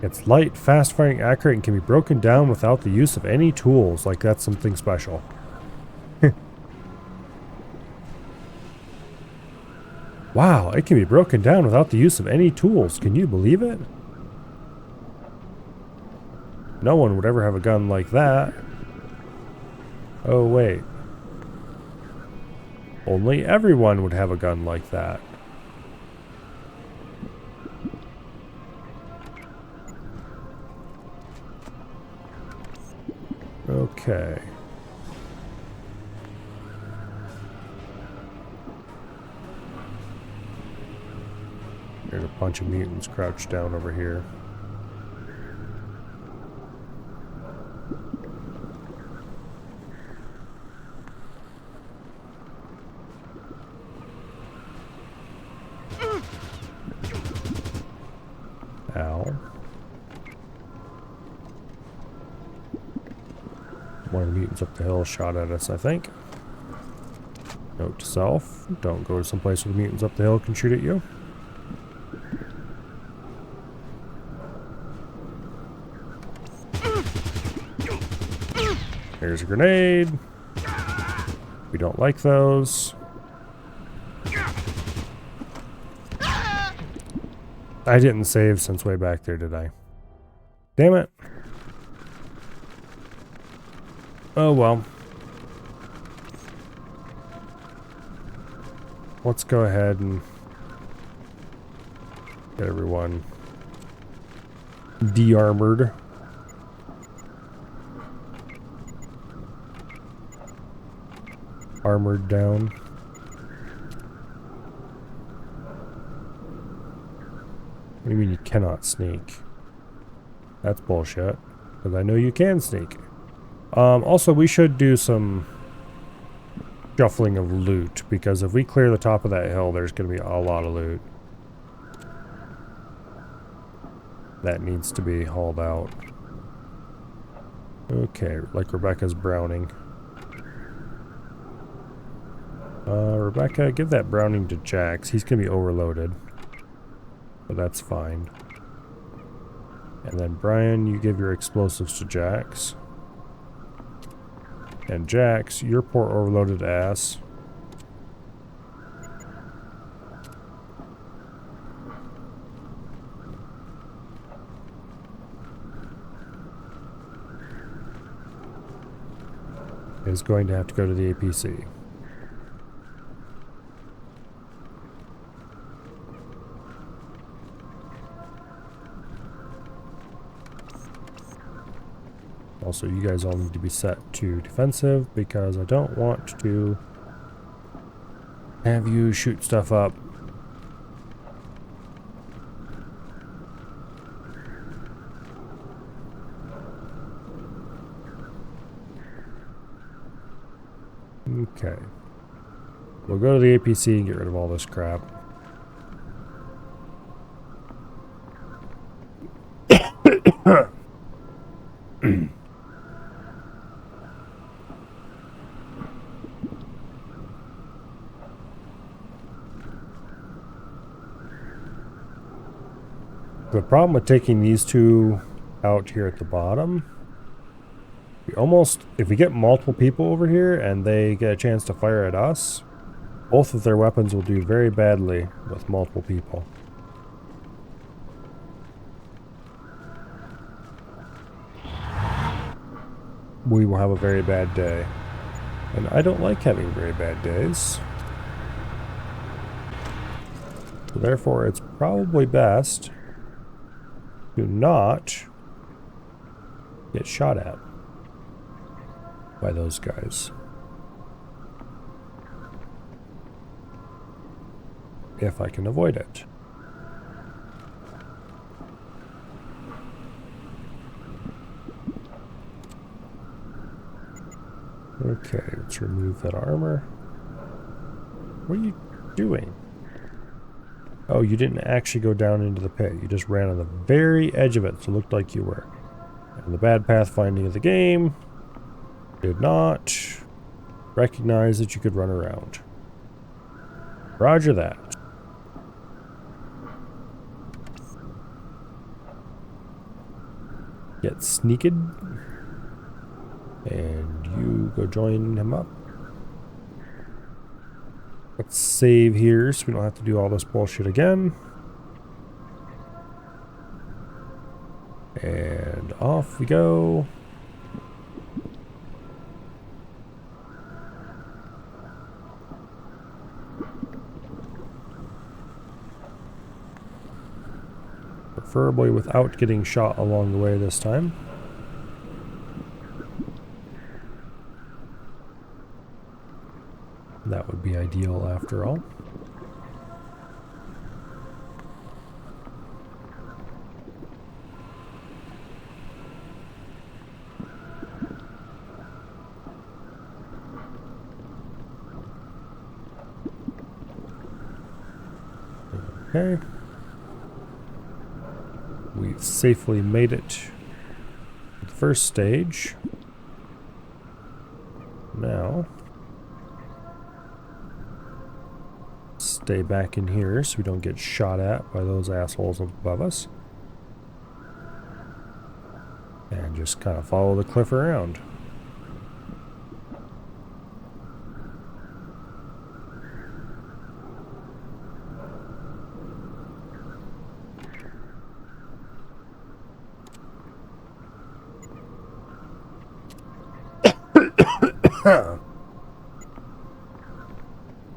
It's light, fast-firing, accurate, and can be broken down without the use of any tools. Like that's something special. Wow, it can be broken down without the use of any tools. Can you believe it? No one would ever have a gun like that. Oh, wait. Only everyone would have a gun like that. Okay. There's a bunch of mutants crouched down over here. Ow. One of the mutants up the hill shot at us, I think. Note to self, don't go to some place where the mutants up the hill can shoot at you. Here's a grenade. We don't like those. I didn't save since way back there, did I? Damn it. Oh well. Let's go ahead and get everyone de-armored. Armored down. What do you mean you cannot sneak? That's bullshit. Because I know you can sneak. Also, we should do some shuffling of loot. Because if we clear the top of that hill, there's going to be a lot of loot that needs to be hauled out. Okay, like Rebecca's browning. Rebecca, give that browning to Jax. He's going to be overloaded. But that's fine. And then Brian, you give your explosives to Jax. And Jax, your poor overloaded ass. Is going to have to go to the APC. Also, you guys all need to be set to defensive because I don't want to have you shoot stuff up. Okay. We'll go to the APC and get rid of all this crap. The problem with taking these two out here at the bottom, if we get multiple people over here and they get a chance to fire at us, both of their weapons will do very badly with multiple people. We will have a very bad day. And I don't like having very bad days. So therefore, it's probably best to not get shot at by those guys. If I can avoid it. Okay, let's remove that armor. What are you doing? Oh, you didn't actually go down into the pit. You just ran on the very edge of it, so it looked like you were. And the bad pathfinding of the game did not recognize that you could run around. Roger that. Get sneaked. And you go join him up. Let's save here so we don't have to do all this bullshit again. And off we go. Preferably without getting shot along the way this time. That would be ideal after all. Okay. We've safely made it to the first stage. Now, stay back in here so we don't get shot at by those assholes above us. And just kind of follow the cliff around.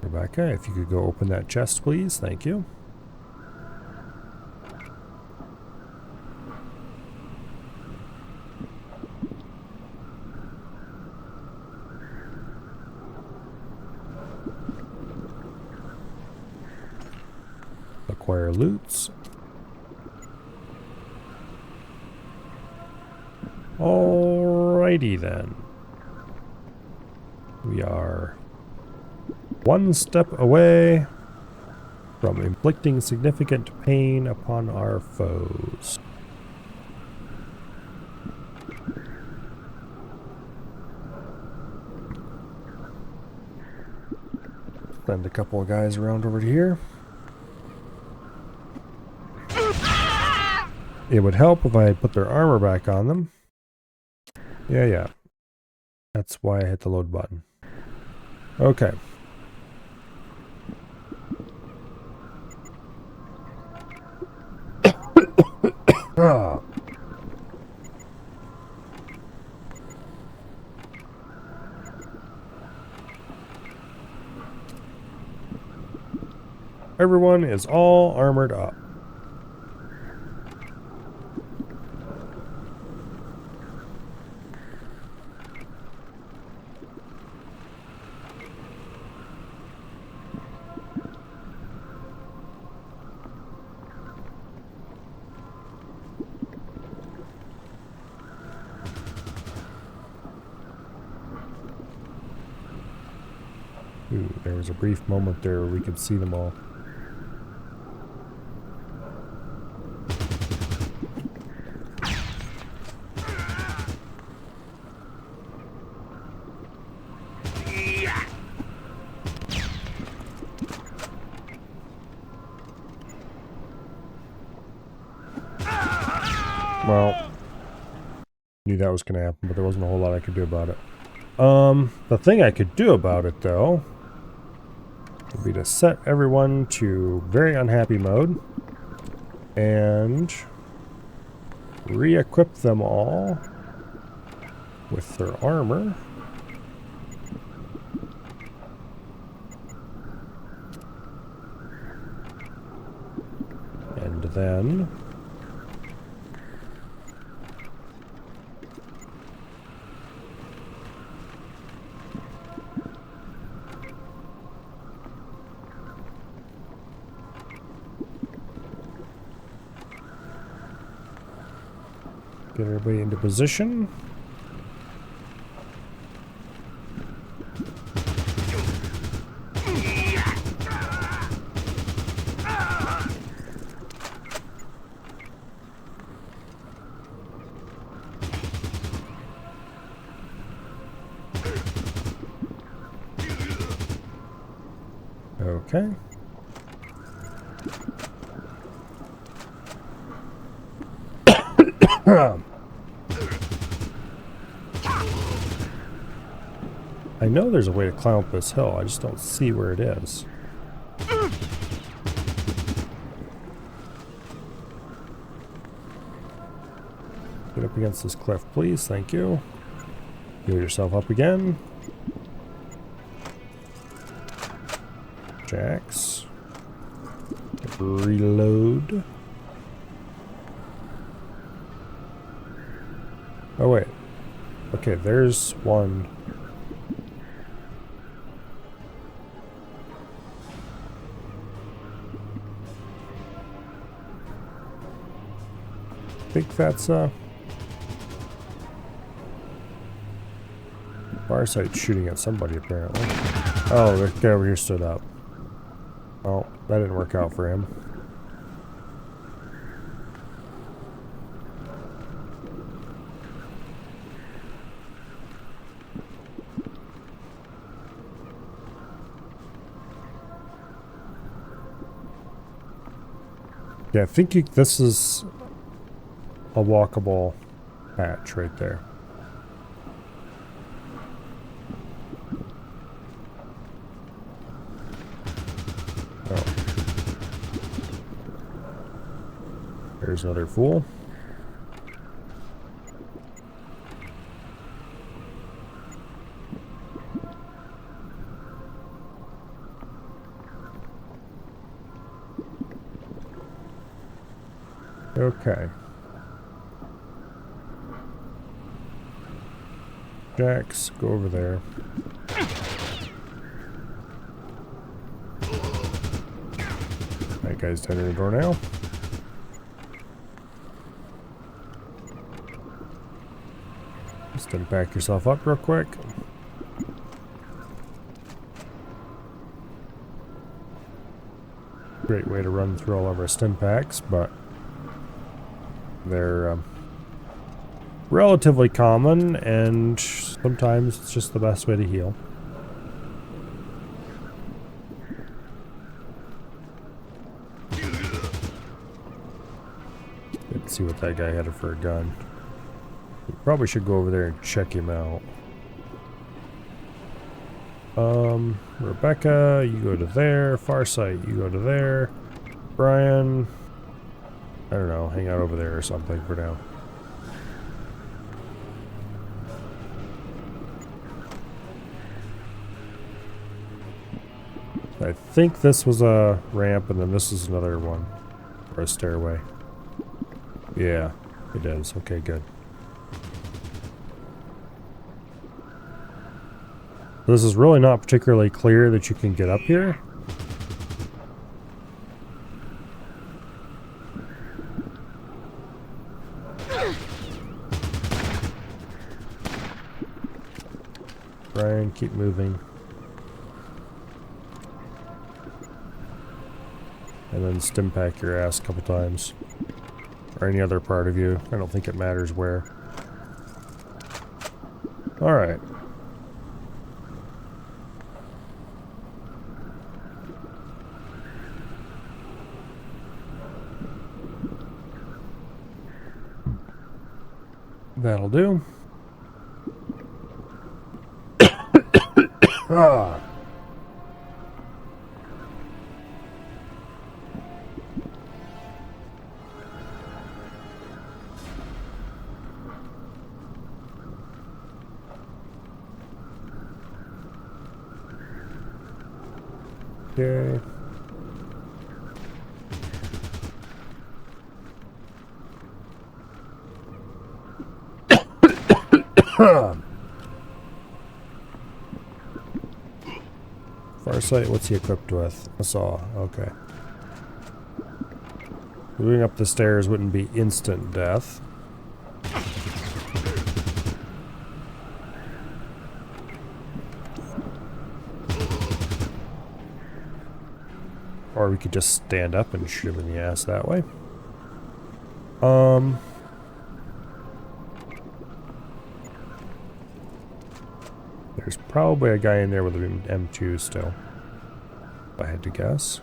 Rebecca, if you could go open that chest, please. Thank you. Acquire loots. Alrighty then. We are one step away from inflicting significant pain upon our foes. Send a couple of guys around over here. It would help if I had put their armor back on them. Yeah. That's why I hit the load button. Okay. Ah. Everyone is all armored up. Ooh, there was a brief moment there where we could see them all. Well, knew that was going to happen, but there wasn't a whole lot I could do about it. The thing I could do about it, though, would be to set everyone to very unhappy mode and re-equip them all with their armor. And then get everybody into position. Okay. I know there's a way to climb up this hill, I just don't see where it is. Get up against this cliff, please, thank you. Heal yourself up again. Jacks. Reload. Oh wait. Okay, there's one. I think that's Farsight's shooting at somebody apparently. Oh, the guy over here stood up. Oh, that didn't work out for him. Yeah, I think this is a walkable patch right there. Oh. There's another fool. Okay. Jax, go over there. That guy's down in the door now. Just unpack yourself up real quick. Great way to run through all of our stim packs, but they're relatively common, and sometimes it's just the best way to heal. Let's see what that guy had for a gun. We probably should go over there and check him out. Rebecca, you go to there. Farsight, you go to there. Brian, I don't know, hang out over there or something for now. I think this was a ramp, and then this is another one. Or a stairway. Yeah, it is. Okay, good. This is really not particularly clear that you can get up here. Brian, keep moving. And then stim pack your ass a couple times. Or any other part of you. I don't think it matters where. Alright. That'll do. Ah. Okay. Farsight, what's he equipped with? A saw, okay. Moving up the stairs wouldn't be instant death. Or we could just stand up and shoot him in the ass that way. There's probably a guy in there with an M2 still, if I had to guess.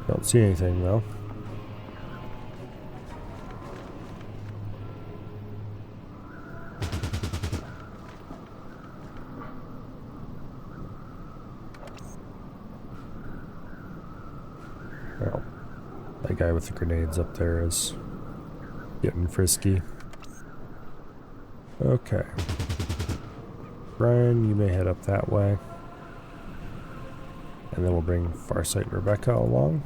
Don't see anything though. Well, that guy with the grenades up there is getting frisky. Okay. Brian, you may head up that way. And then we'll bring Farsight and Rebecca along.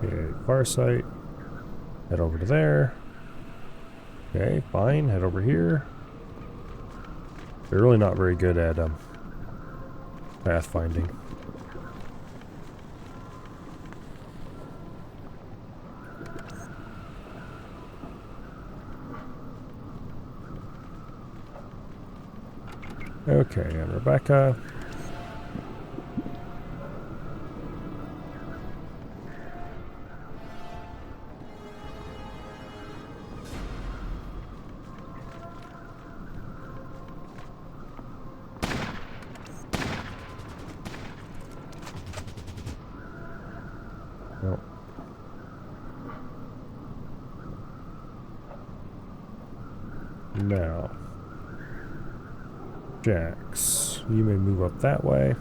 Okay, Farsight. Head over to there. Okay, fine. Head over here. They're really not very good at pathfinding. Okay, and Rebecca. Now, Jax, you may move up that way.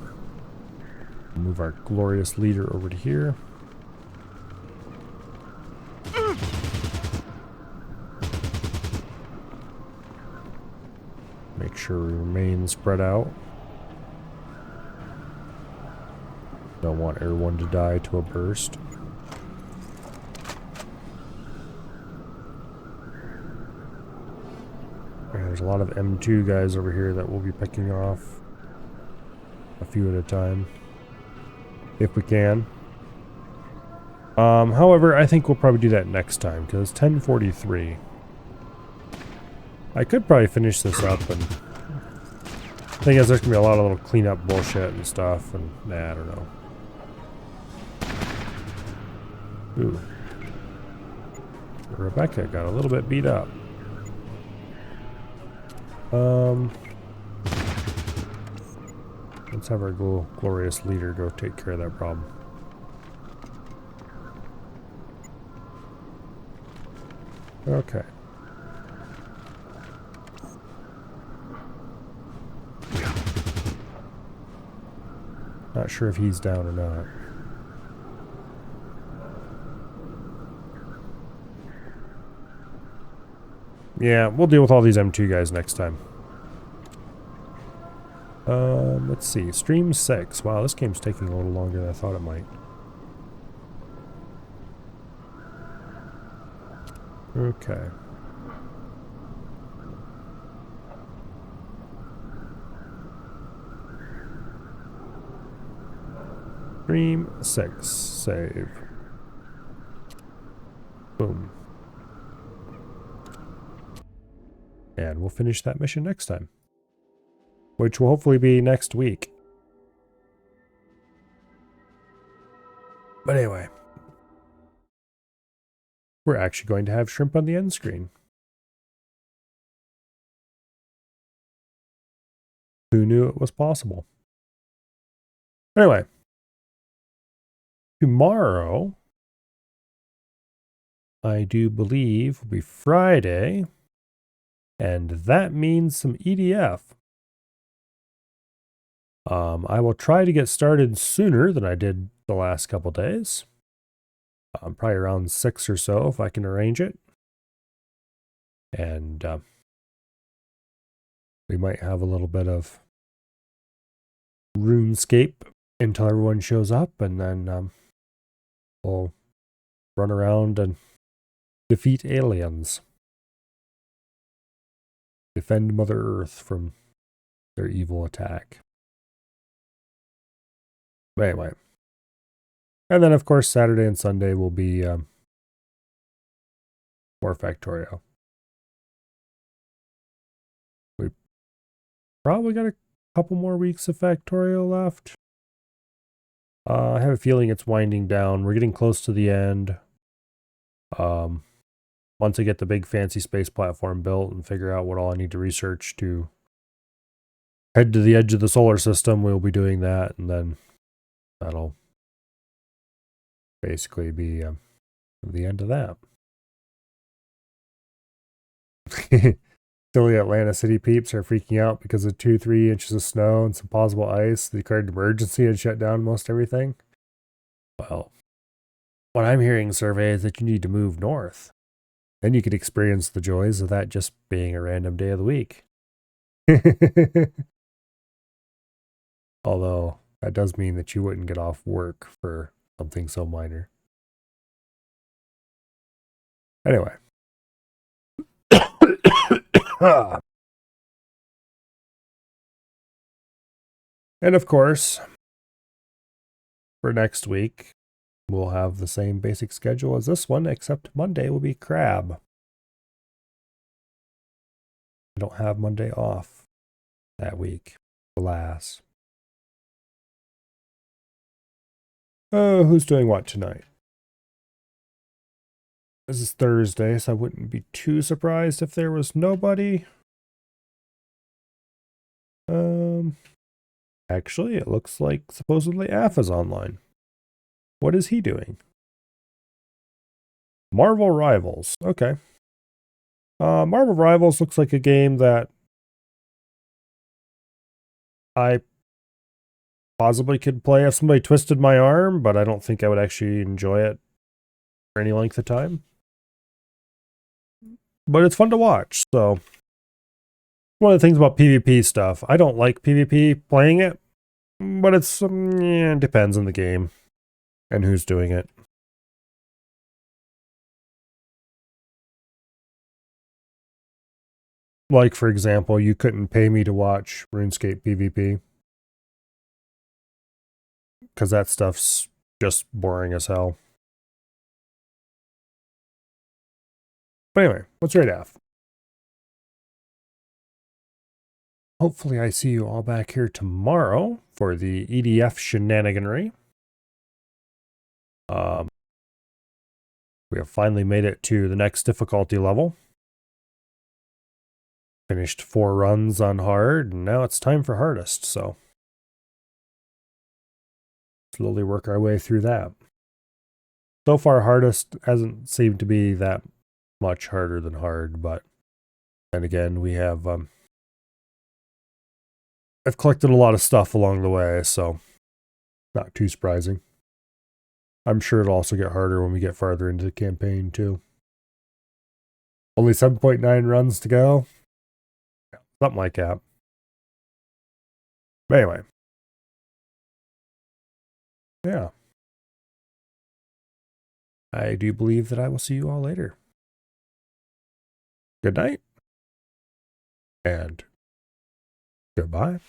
Move our glorious leader over to here. Make sure we remain spread out. Don't want everyone to die to a burst. And there's a lot of M2 guys over here that we'll be picking off a few at a time, if we can. However, I think we'll probably do that next time, because it's 10:43. I could probably finish this up, and the thing is, there's gonna be a lot of little cleanup bullshit and stuff, and nah, I don't know. Ooh. Rebecca got a little bit beat up. Let's have our glorious leader go take care of that problem. Okay. Not sure if he's down or not. Yeah, we'll deal with all these M2 guys next time. Let's see. Stream 6. Wow, this game's taking a little longer than I thought it might. Okay. Stream 6. Save. Boom. And we'll finish that mission next time, which will hopefully be next week. But anyway, we're actually going to have shrimp on the end screen. Who knew it was possible? Anyway, tomorrow, I do believe, will be Friday. And that means some EDF. I will try to get started sooner than I did the last couple days. Probably around 6 or so if I can arrange it. And we might have a little bit of RuneScape until everyone shows up, and then we'll run around and defeat aliens. Defend Mother Earth from their evil attack. But anyway. And then, of course, Saturday and Sunday will be more Factorio. We probably got a couple more weeks of Factorio left. I have a feeling it's winding down. We're getting close to the end. Once I get the big fancy space platform built and figure out what all I need to research to head to the edge of the solar system, we'll be doing that, and then that'll basically be the end of that. Silly Atlanta City peeps are freaking out because of 2-3 inches of snow and some possible ice. They declared emergency and shut down most everything. Well, what I'm hearing, survey, is that you need to move north. Then you could experience the joys of that just being a random day of the week. Although, that does mean that you wouldn't get off work for something so minor. Anyway. And of course, for next week, we'll have the same basic schedule as this one, except Monday will be crab. I don't have Monday off that week, alas. Oh, who's doing what tonight? This is Thursday, so I wouldn't be too surprised if there was nobody. Actually, it looks like supposedly Af is online. What is he doing? Marvel Rivals. Okay. Marvel Rivals looks like a game that I possibly could play if somebody twisted my arm, but I don't think I would actually enjoy it for any length of time. But it's fun to watch, so one of the things about PvP stuff, I don't like PvP playing it, but it's it depends on the game and who's doing it. Like, for example, you couldn't pay me to watch RuneScape PvP. Because that stuff's just boring as hell. But anyway, what's right F? Hopefully I see you all back here tomorrow for the EDF shenaniganry. We have finally made it to the next difficulty level. Finished 4 runs on hard, and now it's time for hardest, so slowly work our way through that. So far, hardest hasn't seemed to be that much harder than hard, but then again, we have I've collected a lot of stuff along the way, so not too surprising. I'm sure it'll also get harder when we get farther into the campaign, too. Only 7.9 runs to go. Something like that. But anyway. Yeah. I do believe that I will see you all later. Good night. And goodbye.